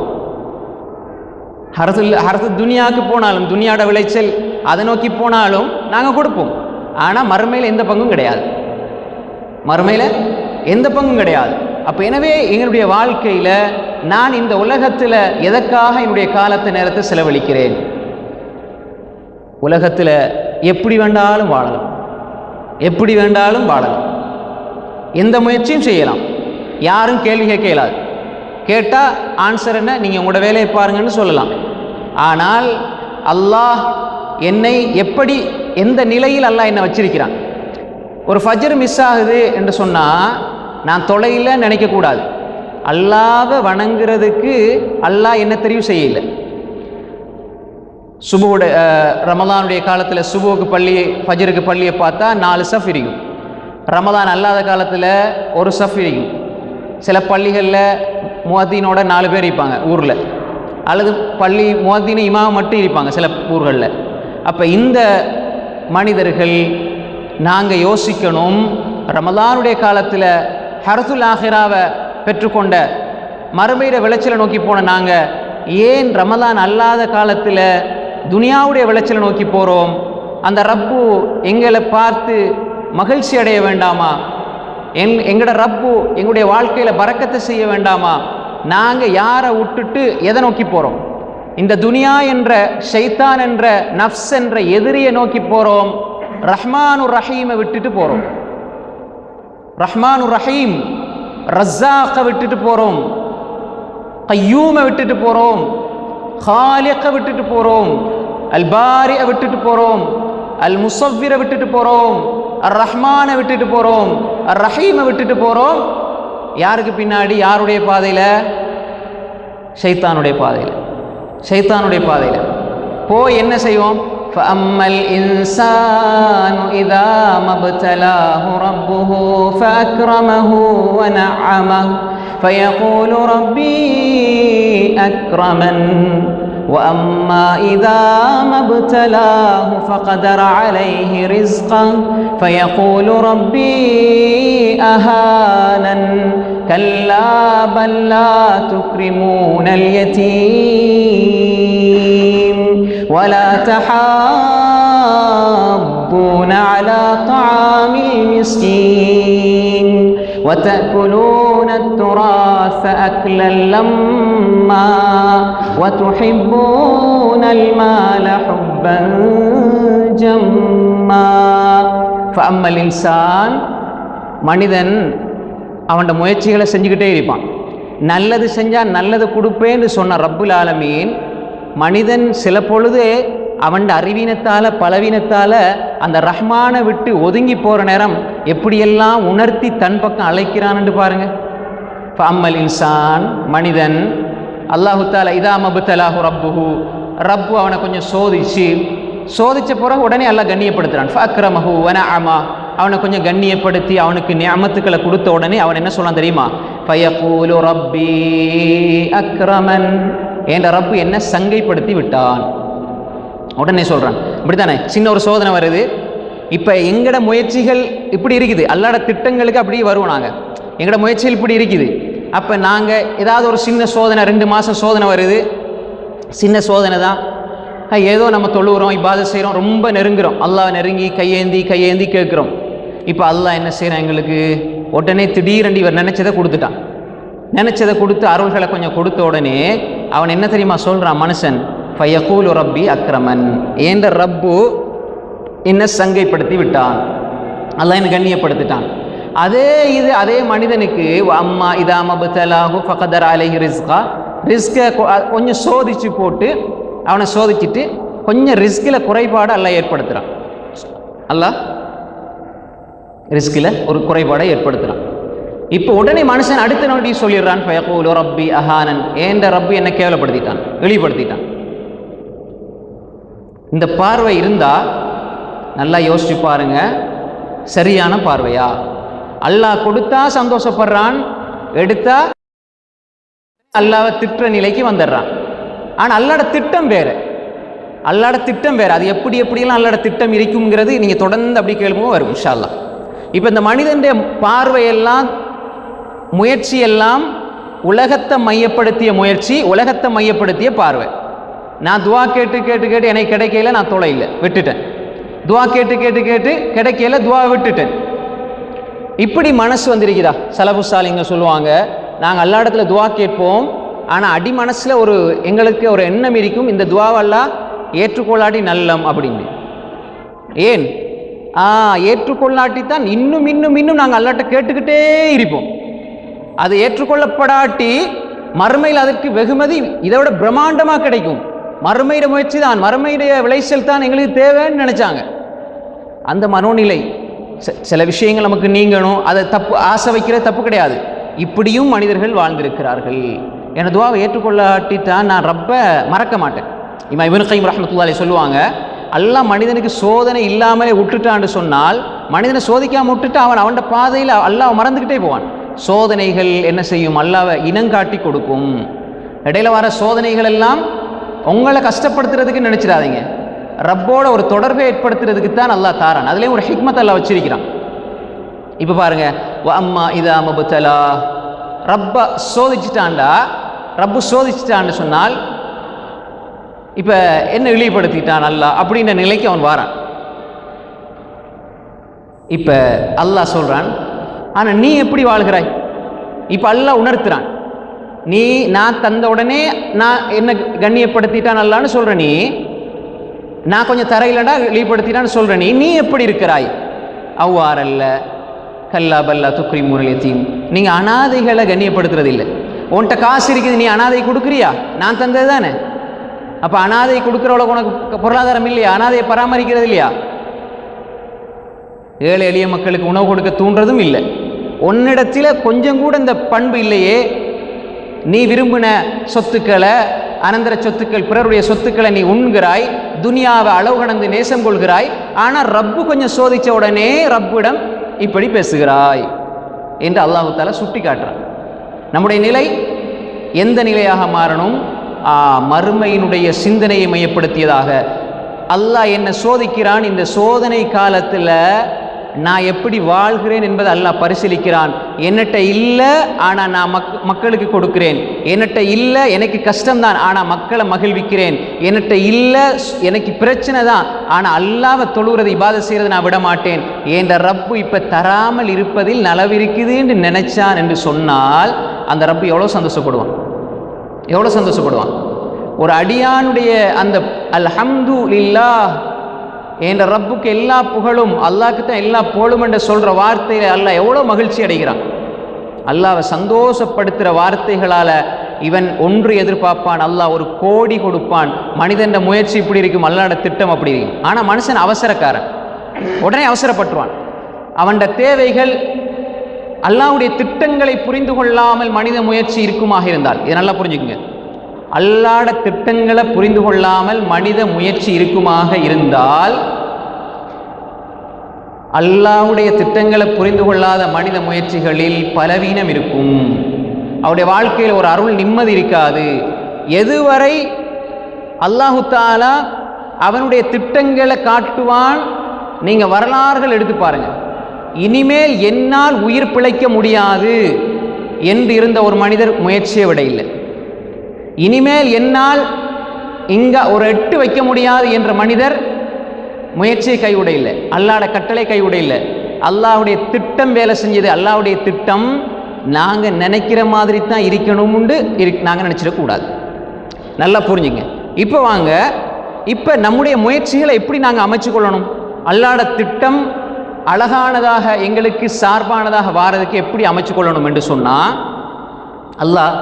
ஹர்ஸு துனியாவுக்கு போனாலும், துனியாவோட விளைச்சல் அதை நோக்கி போனாலும் நாங்கள் கொடுப்போம். ஆனால் மறுமையில் எந்த பங்கும் கிடையாது. மறுமையில் எந்த பங்கும் கிடையாது. அப்போ எனவே எங்களுடைய வாழ்க்கையில் நான் இந்த உலகத்தில் எதற்காக என்னுடைய காலத்தை நேரத்தை செலவழிக்கிறேன்? உலகத்தில் எப்படி வேண்டாலும் வாழலாம், எப்படி வேண்டாலும் வாழலாம், எந்த முயற்சியும் செய்யலாம், யாரும் கேள்வி கேட்க இயலாது. கேட்டால் ஆன்சர் என்ன, நீங்கள் உங்களோட வேலையை பாருங்கன்னு சொல்லலாம். ஆனால் அல்லாஹ் என்னை எப்படி, எந்த நிலையில் அல்லாஹ் என்னை வச்சிருக்கிறான்? ஒரு ஃபஜ்ர் மிஸ் ஆகுது என்று சொன்னால் நான் தொலையில் நினைக்கக்கூடாது. அல்லாஹ்வை வணங்குறதுக்கு அல்லாஹ் என்ன தெரிவு செய்யலை. சுபுவோட ரமலானுடைய காலத்தில் சுபுவுக்கு பள்ளி, ஃபஜ்ருக்கு பள்ளியை பார்த்தா 4 சஃப் இருக்கும். ரமலான் அல்லாத காலத்தில் 1 சஃப் இருக்கும். சில பள்ளிகளில் முஅத்தினோட 4 பேர் இருப்பாங்க ஊரில், அல்லது பள்ளி முஅத்தின் இமாம் மட்டும் இருப்பாங்க சில ஊர்களில். அப்போ இந்த மனிதர்கள் நாங்கள் யோசிக்கணும், ரமலானுடைய காலத்தில் ஹர்ஸுல் ஆখিরাவை பெற்றுக்கொண்ட மறுமையிட விளைச்சலை நோக்கி போன நாங்கள் ஏன் ரமலான் அல்லாத காலத்தில் துனியாவுடைய விளைச்சலை நோக்கி போகிறோம்? அந்த ரப்பு எங்களை பார்த்து மகிழ்ச்சி அடைய வேண்டாமா? எங்களோட ரப்பு எங்களுடைய வாழ்க்கையில் பரக்கத்தை செய்ய வேண்டாமா? நாங்கள் யாரை விட்டுட்டு எதை நோக்கி போகிறோம்? இந்த துனியா என்ற ஷைத்தான் என்ற நஃப்ஸ் என்ற எதிரியை நோக்கி போகிறோம். ரஹ்மானுர் ரஹீமை விட்டுட்டு போகிறோம். ரஹ்மானுர் ரஹீம் ரஸாக்கை விட்டுட்டு போகிறோம். கய்யூமை விட்டுட்டு போகிறோம். ஹாலிக்கை விட்டுட்டு போகிறோம். அல் பாரியை விட்டுட்டு போகிறோம். அல் முஸவ்விரை விட்டுட்டு போகிறோம். அர் ரஹ்மானை விட்டுட்டு போகிறோம். அர் ரஹீமை விட்டுட்டு போகிறோம். யாருக்கு பின்னாடி? யாருடைய பாதையில்? ஷைத்தானுடைய பாதையில். ஷைத்தானுடைய பாதையில் போய் என்ன செய்வோம்? فَأَمَّا الْإِنسَانُ إِذَا مَا ابْتَلَاهُ رَبُّهُ فَأَكْرَمَهُ وَنَعَّمَهُ فَيَقُولُ رَبِّي أَكْرَمَنِ وَأَمَّا إِذَا مَا ابْتَلَاهُ فَقَدَرَ عَلَيْهِ رِزْقَهُ فَيَقُولُ رَبِّي أَهَانَنِ كَلَّا بَل لَّا تُكْرِمُونَ الْيَتِيمَ وَلَا تَحَاضُّونَ عَلَى طَعَامِ الْمِسْكِينِ وَتَأْكُلُونَ التُّرَاثَ أَكْلًا لَمًّا وَتُحِبُّونَ الْمَالَ حُبًّا جَمًّا فَأَمَّا الْإِنسَانُ மனிதன் அவனோட முயற்சிகளை செஞ்சுக்கிட்டே இருப்பான். நல்லது செஞ்சால் நல்லது கொடுப்பேன்னு சொன்ன ரப்புல் ஆலமீன் மனிதன் சில பொழுது அவன் அறிவீனத்தால் பலவீனத்தால் அந்த ரஹ்மானை விட்டு ஒதுங்கி போகிற நேரம் எப்படியெல்லாம் உணர்த்தி தன் பக்கம் அழைக்கிறான்னு பாருங்க. ஃபஅம்மல் இன்சான் மனிதன், அல்லாஹு தஆலா இதா மப்தலாஹு ரப்புஹு, ரப்பு அவனை கொஞ்சம் சோதிச்சு சோதிச்ச பிறகு உடனே அல்லாஹ் கண்ணியப்படுத்துறான். ஃபஅக்ரமஹு வனஅமா, அவனை கொஞ்சம் கண்ணியப்படுத்தி அவனுக்கு நிஅமத்துக்களை கொடுத்த உடனே அவன் என்ன சொல்றான் தெரியுமா? ஃபயகூலு ரப்பி அக்ரமன், என்ற ரப்பு என்ன சங்கைப்படுத்தி விட்டான். உடனே சொல்றான். இப்படித்தானே சின்ன ஒரு சோதனை வருது. இப்போ எங்கட முயற்சிகள் இப்படி இருக்குது, அல்லாட திட்டங்களுக்கு அப்படியே வருவோம். நாங்கள் எங்கட முயற்சிகள் இப்படி இருக்குது. அப்போ நாங்கள் ஏதாவது ஒரு சின்ன சோதனை, 2 மாதம் சோதனை வருது, சின்ன சோதனை தான், ஏதோ நம்ம தொழுகிறோம், இபாதத் செய்கிறோம், ரொம்ப நெருங்குறோம், அல்லாஹ் நெருங்கி கையேந்தி கேட்குறோம். இப்போ அல்லாஹ் என்ன செய்கிறான் எங்களுக்கு? உடனே திடீரென்று இவர் நினச்சதை கொடுத்துட்டான். நினச்சதை கொடுத்து அருள்களை கொஞ்சம் கொடுத்த உடனே அவன் என்ன தெரியுமா சொல்கிறான் மனுஷன்? ஃபயகூலு ரப்பி அக்ரமன், என்ற ரப்பு என்ன சங்கைப்படுத்தி விட்டான், அல்லாஹ் என்ன கண்ணியப்படுத்திட்டான். அதே மனிதனுக்கு அம்மா இதா மப்தலாஹு ஃபகதர் அலைஹி ரிஸ்கா, ரிஸ்கை கொஞ்சம் சோதிச்சு போட்டு அவனை சோதிச்சுட்டு கொஞ்சம் ரிஸ்கில் குறைபாடு அல்லாஹ் ஏற்படுத்துகிறான். அல்லாஹ் ரிஸ்கில் ஒரு குறைபாடை ஏற்படுத்துகிறான். இப்போ உடனே மனுஷன் அடுத்த நோட்டி சொல்லிடுறான், ஃபயகூலு ரப்பி அஹானன், என்ற ரப்பு என்ன கேவலப்படுத்திட்டான், இழிவுபடுத்திட்டான். இந்த பார்வை இருந்தால் நல்லா யோசிச்சு பாருங்க, சரியான பார்வையா? அல்லாஹ் கொடுத்தா சந்தோஷப்படுறான், எடுத்தா அல்லாஹ்வை திட்டுற நிலைக்கு வந்துடுறான். ஆனால் அல்லாட திட்டம் வேறு, அல்லாட திட்டம் வேறு. அது எப்படியெல்லாம் அல்லாட திட்டம் இருக்குங்கிறது நீங்கள் தொடர்ந்து அப்படி கேள்வியும் வரும் இன்ஷா அல்லாஹ். இப்போ இந்த மனிதனுடைய பார்வையெல்லாம் முயற்சியெல்லாம் உலகத்தை மையப்படுத்திய முயற்சி, உலகத்தை மையப்படுத்திய பார்வை. நான் துவா கேட்டு எனக்கு கிடைக்கல, நான் தொலைல விட்டுட்டேன். துவா கேட்டு கிடைக்கல, துவா விட்டுட்டேன். இப்படி மனசு வந்திருக்குதா? சலபு சாலிங்க சொல்லுவாங்க, நாங்கள் எல்லா இடத்துல துவா கேட்போம், ஆனால் அடி மனசில் எங்களுக்கு ஒரு எண்ணம் இருக்கும், இந்த துவாவெல்லாம் ஏற்றுக்கொள்ளாட்டி நல்லம் அப்படின்னு. ஏன்? ஏற்றுக்கொள்ளாட்டித்தான் இன்னும் நாங்கள் அல்லாட்ட கேட்டுக்கிட்டே இருப்போம். அது ஏற்றுக்கொள்ளப்படாட்டி மறுமையில் அதற்கு வெகுமதி இதை விட பிரம்மாண்டமாக கிடைக்கும். மறுமையிட முயற்சி தான், மறுமையுடைய விளைச்சல் தான் எங்களுக்கு தேவைன்னு நினைச்சாங்க. அந்த மனோநிலை, சில விஷயங்கள் நமக்கு நீங்கணும், அதை தப்பு ஆசை வைக்கிறது தப்பு கிடையாது. இப்படியும் மனிதர்கள் வாழ்ந்திருக்கிறார்கள். என துவாவை ஏற்றுக்கொள்ளாட்டித்தான் நான் ரப்பை மறக்க மாட்டேன். இமாம் இப்னு கைம் ரஹ்மத்துல்லாஹி அலைஹி சொல்லுவாங்க, அல்லாஹ் மனிதனுக்கு சோதனை இல்லாமலே விட்டுட்டான்னு சொன்னால், மனிதனை சோதிக்காமல் விட்டுட்டு அவன் பாதையில் அல்லாஹ் மறந்துக்கிட்டே போவான். சோதனைகள் என்ன செய்யும்? அல்லாஹ்வை இனங்காட்டி கொடுக்கும். இடையில வர சோதனைகள் எல்லாம் உங்களை கஷ்டப்படுத்துறதுக்கு நினைச்சிடாதீங்க, ரப்போட ஒரு தொடர்பை ஏற்படுத்துறதுக்கு தான் அல்லாஹ் தாரான். அதுலேயும் ஒரு ஹிக்மத் அல்லாஹ் வச்சிருக்கிறான். இப்போ பாருங்க, அம்மா இதா மப்தலா, ரப்ப சோதிச்சுட்டான்டா, ரப்பு சோதிச்சுட்டான்னு சொன்னால் இப்போ என்ன இழிவுபடுத்திட்டான் அல்லாஹ் அப்படின்ற நிலைக்கு அவன் வாரான். இப்போ அல்லாஹ் சொல்கிறான், ஆனால் நீ எப்படி வாழ்கிறாய்? இப்போ அல்லாஹ் உணர்த்துறான், நான் தந்த உடனே நான் என்ன கண்ணியப்படுத்திட்டான் அல்லான்னு சொல்கிற நீ, நான் கொஞ்சம் தரையிலடா இழிவுபடுத்திட்டான்னு சொல்கிற நீ எப்படி இருக்கிறாய்? அவ்வாறல்ல, கல்லா பல்லா துக்ரி முரளியத்தையும், நீங்கள் அனாதைகளை கண்ணியப்படுத்துறது இல்லை. உன்கிட்ட காசு இருக்குது, நீ அனாதை கொடுக்குறியா? நான் தந்தது தானே. அப்போ அனாதை கொடுக்குறவளவுக்கு உனக்கு பொருளாதாரம் இல்லையா? அனாதையை பராமரிக்கிறது இல்லையா? ஏழை எளிய மக்களுக்கு உணவு கொடுக்க தூண்டுறதும் இல்லை. உன்னிடத்தில் கொஞ்சம் கூட இந்த பண்பு இல்லையே. நீ விரும்பின சொத்துக்களை, அனந்தர சொத்துக்கள், பிறருடைய சொத்துக்களை நீ உண்கிறாய், துனியாவை அளவு கடந்து நேசம் கொள்கிறாய். ஆனால் ரப்பு கொஞ்சம் சோதித்த உடனே ரப்பிடம் இப்படி பேசுகிறாய் என்று அல்லாஹ் தஆலா சுட்டி காட்டுறான். நம்முடைய நிலை எந்த நிலையாக மாறணும்? மறுமையினுடைய சிந்தனையை மையப்படுத்தியதாக. அல்லாஹ் என்ன சோதிக்கிறான், இந்த சோதனை காலத்தில் நான் எப்படி வாழ்கிறேன் என்பதை அல்லாஹ் பரிசீலிக்கிறான். என்னட்ட இல்லை, ஆனால் நான் மக்களுக்கு கொடுக்கிறேன். என்னட்ட இல்லை, எனக்கு கஷ்டம்தான், ஆனால் மக்களை மகிழ்விக்கிறேன். என்னட்ட இல்லை, எனக்கு பிரச்சனை தான், ஆனால் அல்லாஹ்வை தொழுகிறது, இபாதத் செய்கிறது நான் விட மாட்டேன் என்ற ரப்பு இப்போ தராமல் இருப்பதில் நலவிருக்குது என்று நினைச்சான் என்று சொன்னால், அந்த ரப்பு எவ்வளோ சந்தோஷப்படுவான், எவ்வளோ சந்தோஷப்படுவான். ஒரு அடியானுடைய அந்த அல்ஹம்துலில்லாஹ் என்ற ரப்புக்கு எல்லா புகழும், அல்லாஹ்க்கு தான் எல்லா புகழும் என்று சொல்கிற வார்த்தையில் அல்லாஹ் எவ்வளோ மகிழ்ச்சி அடைகிறான். அல்லாஹ்வை சந்தோஷப்படுத்துகிற வார்த்தைகளால் இவன் ஒன்று எதிர்பார்ப்பான், அல்லாஹ் 1 கோடி கொடுப்பான். மனிதன் முயற்சி இப்படி இருக்கும், அல்லாஹ்வோட திட்டம் அப்படி இருக்கும். ஆனால் மனுஷன் அவசரக்காரன், உடனே அவசரப்பட்டுவான். அவன் தேவைகள் அல்லாஹ்வுடைய திட்டங்களை புரிந்து கொள்ளாமல் மனித முயற்சி இருக்குமாக இருந்தால், இதை நல்லா புரிஞ்சுக்குங்க. அல்லாஹ்வுடைய திட்டங்களை புரிந்து கொள்ளாமல் மனித முயற்சி இருக்குமாக இருந்தால், அல்லாஹ்வுடைய திட்டங்களை புரிந்து கொள்ளாத மனித முயற்சிகளில் பலவீனம் இருக்கும். அவருடைய வாழ்க்கையில் ஒரு அருள் நிம்மதி இருக்காது. எதுவரை அல்லாஹு தஆலா அவனுடைய திட்டங்களை காட்டுவான். நீங்கள் வரலாறுகள் எடுத்து பாருங்க. இனிமேல் என்னால் உயிர் பிழைக்க முடியாது என்று இருந்த ஒரு மனிதர் முயற்சியை விட இல்லை. இனிமேல் என்னால் இங்கே ஒரு எட்டு வைக்க முடியாது என்ற மனிதர் முயற்சியை கைவிட இல்லை. அல்லாஹ்வுடைய கட்டளை கைவிட இல்லை. அல்லாஹ்வுடைய திட்டம் வேலை செஞ்சது. அல்லாஹ்வுடைய திட்டம் நாங்கள் நினைக்கிற மாதிரி தான் இருக்கணும்னு நாங்கள் நினச்சிடக்கூடாது. நல்லா புரிஞ்சுங்க. இப்போ வாங்க, இப்போ நம்முடைய முயற்சிகளை எப்படி நாங்கள் அமைச்சு கொள்ளணும்? அல்லாஹ்வுடைய திட்டம் அழகானதாக எங்களுக்கு சார்பானதாக வாரதுக்கு எப்படி அமைச்சு கொள்ளணும் என்று சொன்னால், அல்லாஹ்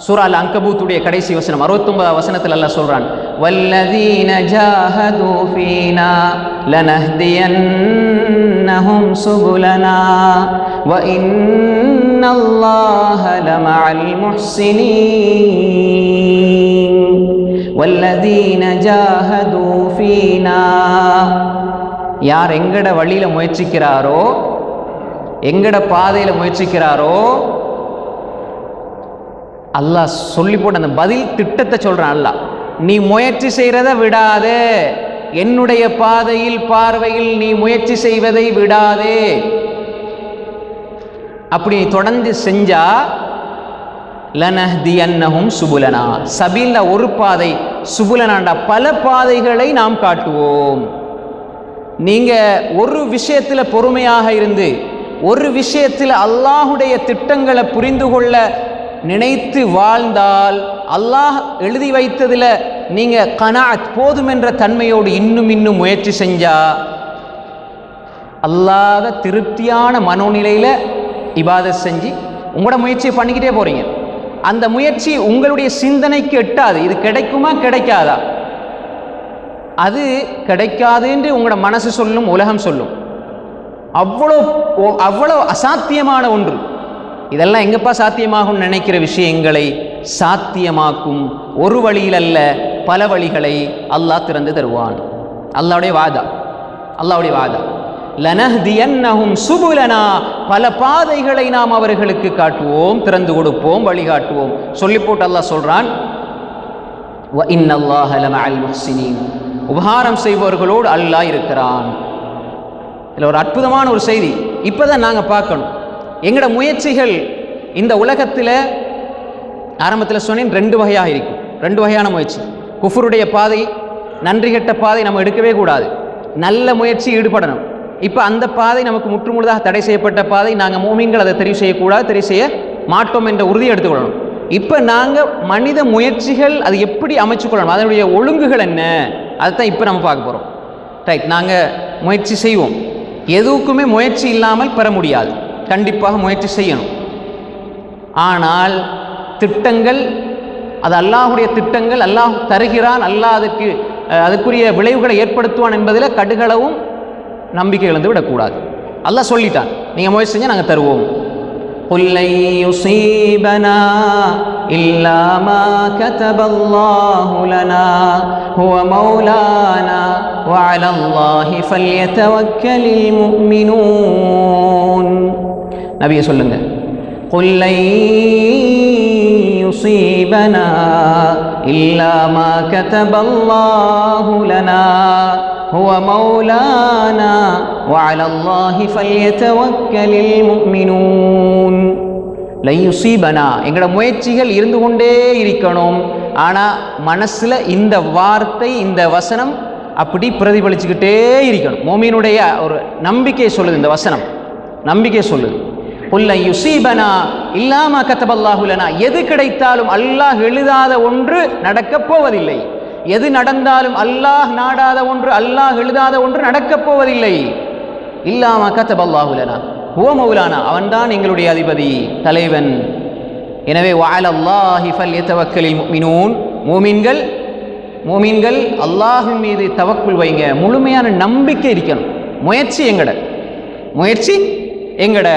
சூரா அல் அன்கபூத்துடைய கடைசி வசனம் 69 வசனத்தில் அல்லாஹ் சொல்றான், வல்லதீன ஜாஹது ஃபீனா லனஹ்தியன்னஹும் சுபுலனா வ இன்னல்லாஹ லமஅல் முஹ்ஸினீன். வல்லதீன ஜாஹது ஃபீனா, யார் எங்கட வழியில முயற்சிக்கிறாரோ, எங்கட பாதையில முயற்சிக்கிறாரோ, அல்லாஹ் சொல்லி போட்ட அந்த பதில் திட்டத்தை சொல்றான். அல்லாஹ், நீ முயற்சி செய்கிறத விடாதே, என்னுடைய பாதையில் பார்வையில் நீ முயற்சி செய்வதை விடாதே. அப்படி தொடர்ந்து செஞ்சா லனஹ்தியன்னஹும் சுபுலனா, சபீல்ல ஒரு பாதை, சுபுலனாண்டா பல பாதைகளை நாம் காட்டுவோம். நீங்க ஒரு விஷயத்துல பொறுமையாக இருந்து, ஒரு விஷயத்தில் அல்லாஹ்வுடைய திட்டங்களை புரிந்து கொள்ள நினைத்து வாழ்ந்தால், அல்லாஹ் எழுதி வைத்ததில் நீங்க கனாத் போதும் என்ற தன்மையோடு இன்னும் இன்னும் முயற்சி செஞ்சா, அல்லாஹ் திருப்தியான மனோநிலையில் இபாதத் செஞ்சு உங்களோட முயற்சியை பண்ணிக்கிட்டே போறீங்க. அந்த முயற்சி உங்களுடைய சிந்தனைக்கு எட்டாது. இது கிடைக்குமா கிடைக்காதா? அது கிடைக்காது என்று உங்களோட மனசு சொல்லும், உலகம் சொல்லும். அவ்வளோ அசாத்தியமான ஒன்று. இதெல்லாம் எங்கப்பா சாத்தியமாகும் நினைக்கிற விஷயங்களை சாத்தியமாக்கும் ஒரு வழியில் அல்ல, பல வழிகளை அல்லாஹ் திறந்து தருவான். அல்லாஹ்வுடைய வாதா, அல்லாஹ்வுடைய வாதா. லனஹ்தியன்னஹும் சுபுலனா, பல பாதைகளை நாம் அவர்களுக்கு காட்டுவோம், திறந்து கொடுப்போம், வழிகாட்டுவோம். சொல்லி போட்டு அல்லாஹ் சொல்றான், வ இன்னல்லாஹ லமஅல் முஹ்ஸினீன், உபகாரம் செய்பவர்களோடு அல்லாஹ் இருக்கிறான். இதில் ஒரு அற்புதமான ஒரு செய்தி இப்போதான் நாங்கள் பார்க்கணும். எங்களோட முயற்சிகள் இந்த உலகத்தில் ஆரம்பத்தில் சொன்னேன் 2 வகையாக இருக்கும். 2 வகையான முயற்சி. குஃபருடைய பாதை, நன்றி கெட்ட பாதை நம்ம எடுக்கவே கூடாது. நல்ல முயற்சி ஈடுபடணும். இப்போ அந்த பாதை நமக்கு முற்றுமுழுதாக தடை செய்யப்பட்ட பாதை. நாங்கள் மூமின்கள் அதை தெரிவு செய்யக்கூடாது, தெரிவு செய்ய மாட்டோம் என்ற உறுதியை எடுத்துக்கொள்ளணும். இப்போ நாங்கள் மனித முயற்சிகள் அது எப்படி அமைச்சுக்கொள்ளணும், அதனுடைய ஒழுங்குகள் என்ன, அதுதான் இப்போ நம்ம பார்க்க போகிறோம். ரைட், நாங்கள் முயற்சி செய்வோம். எதுக்குமே முயற்சி இல்லாமல் பெற முடியாது. கண்டிப்பாக முயற்சி செய்யணும். ஆனால் திட்டங்கள், அது அல்லாஹ்வுடைய திட்டங்கள், அல்லாஹ் தருகிறான், அல்லாஹ் அதுக்குரிய விளைவுகளை ஏற்படுத்துவான் என்பதில் கடுகளவும் நம்பிக்கை இழந்து விடக்கூடாது. அல்லாஹ் சொல்லிட்டான், நீங்கள் முயற்சி செஞ்சால் நாங்கள் தருவோம். قُلْ لَنْ يُصِيبَنَا إِلَّا مَا كَتَبَ اللَّهُ لَنَا هُوَ مَوْلَانَا وَعَلَى اللَّهِ فَلْيَتَوَكَّلِ الْمُؤْمِنُونَ. நபியே சொல்லுங்க, قُلْ لَنْ يُصِيبَنَا إِلَّا مَا كَتَبَ اللَّهُ لَنَا هُوَ مَوْلَانَا وَعَلَى اللَّهِ فَلْيَتَوَكَّلِ الْمُؤْمِنُونَ. لَنْ يُصِيبَنَا, எங்களோட முயற்சிகள் இருந்து கொண்டே இருக்கணும். ஆனால் மனசில் இந்த வார்த்தை, இந்த வசனம் அப்படி பிரதிபலிச்சுக்கிட்டே இருக்கணும். மோமீனுடைய ஒரு நம்பிக்கை சொல்லுது இந்த வசனம், நம்பிக்கை சொல்லுது. قُلْ لَنْ يُصِيبَنَا إِلَّا مَا كَتَبَ اللَّهُ لَنَا, எது கிடைத்தாலும் அல்லாஹ் எழுதாத ஒன்று நடக்கப் போவதில்லை. எது நடந்தாலும் அல்லாஹ் நாடாத ஒன்று, அல்லாஹ் எழுதாத ஒன்று நடக்கப் போவதில்லை. இல்லா மா கதப அல்லாஹு லனா ஹுவ மௌலானா, அவன்தான் எங்களுடைய அதிபதி, தலைவன். எனவே வஅலா அல்லாஹி ஃபல்யதவக்கலில் முஃமினூன், மூமின்கள் அல்லாஹ்வின் மீது தவக்குல் வைங்க, முழுமையான நம்பிக்கை இருக்கணும். முயற்சி எங்கட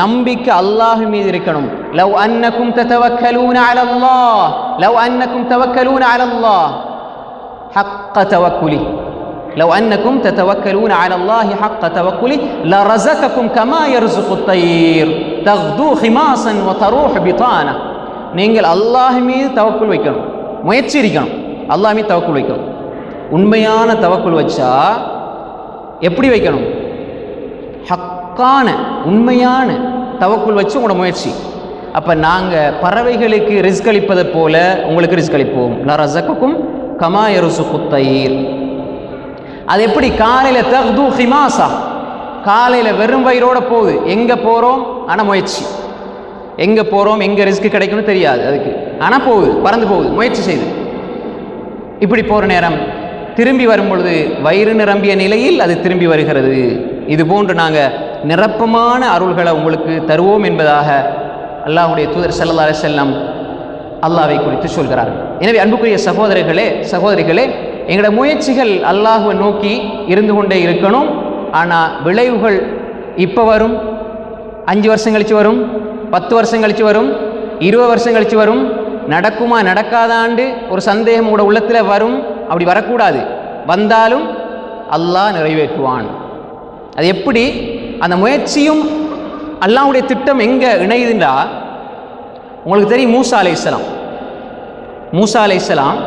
நம்பிக்கை அல்லாஹ் மீது இருக்கணும். லவ் அன்னக்கும் ததவக்கலூன அலல்லாஹ், லவ் அன்னக்கும் தவக்கலூன அலல்லாஹ் ஹக்க தவக்குலி, லவ் அன்னக்கும் ததவக்கலூன அலல்லாஹி ஹக்க தவக்குலி லரஸகக்கும் கமா யர்ஸுகுத் தய்ர் தக்து ஹிமாஸன் வ தரூஹ் பிதானா. நீங்கள் அல்லாஹ் மீது தவக்குல் வைக்கணும், முயற்சி இருக்கணும், அல்லாஹ் மீது தவக்குல் வைக்கணும். உண்மையான தவக்குல் வச்சா எப்படி வைக்கணும்? ஹக்கான உண்மையான தவக்குல் வச்சு உங்களோட முயற்சி. அப்போ நாங்கள் பறவைகளுக்கு ரிஸ்க் அளிப்பதை போல உங்களுக்கு ரிஸ்க் அளிப்போம். லரஸகக்கும் கமா யர்ஸுகுத் தய்ர். அது எப்படி? காலையில் தக்து ஹிமாஸா, காலையில் வெறும் வயிறோட போகுது. எங்கே போகிறோம் ஆனால் முயற்சி, எங்கே போகிறோம் எங்கே ரிஸ்க் கிடைக்கும்னு தெரியாது அதுக்கு, ஆனால் போகுது, பறந்து போகுது, முயற்சி செய்து. இப்படி போகிற நேரம் திரும்பி வரும் பொழுது வயிறு நிரம்பிய நிலையில் அது திரும்பி வருகிறது. இது போன்று நாங்கள் நிரப்பமான அருள்களை உங்களுக்கு தருவோம் என்பதாக அல்லாஹ்வுடைய தூதர் ஸல்லல்லாஹு அலைஹி வஸல்லம் அல்லாஹ்வை குறித்து சொல்கிறார். எனவே அன்புக்குரிய சகோதரர்களே சகோதரிகளே, எங்களோட முயற்சிகள் அல்லாஹ்வை நோக்கி இருந்து கொண்டே இருக்கணும். ஆனால் விளைவுகள் இப்போ வரும், 5 வருஷம் கழித்து வரும், 10 வருஷம் கழித்து வரும், 20 வருஷம் கழித்து வரும், நடக்குமா நடக்காதாண்டு ஒரு சந்தேகம் கூட உள்ளத்தில் வரும். அப்படி வரக்கூடாது. வந்தாலும் அல்லாஹ் நிறைவேற்றுவான். அது எப்படி? அந்த முயற்சியும் அல்லாஹ்வுடைய திட்டம் எங்கே இணையுதுண்டா, உங்களுக்கு தெரியும் மூசா அலைஹிஸ்ஸலாம். மூசா அலைஹிஸ்ஸலாம்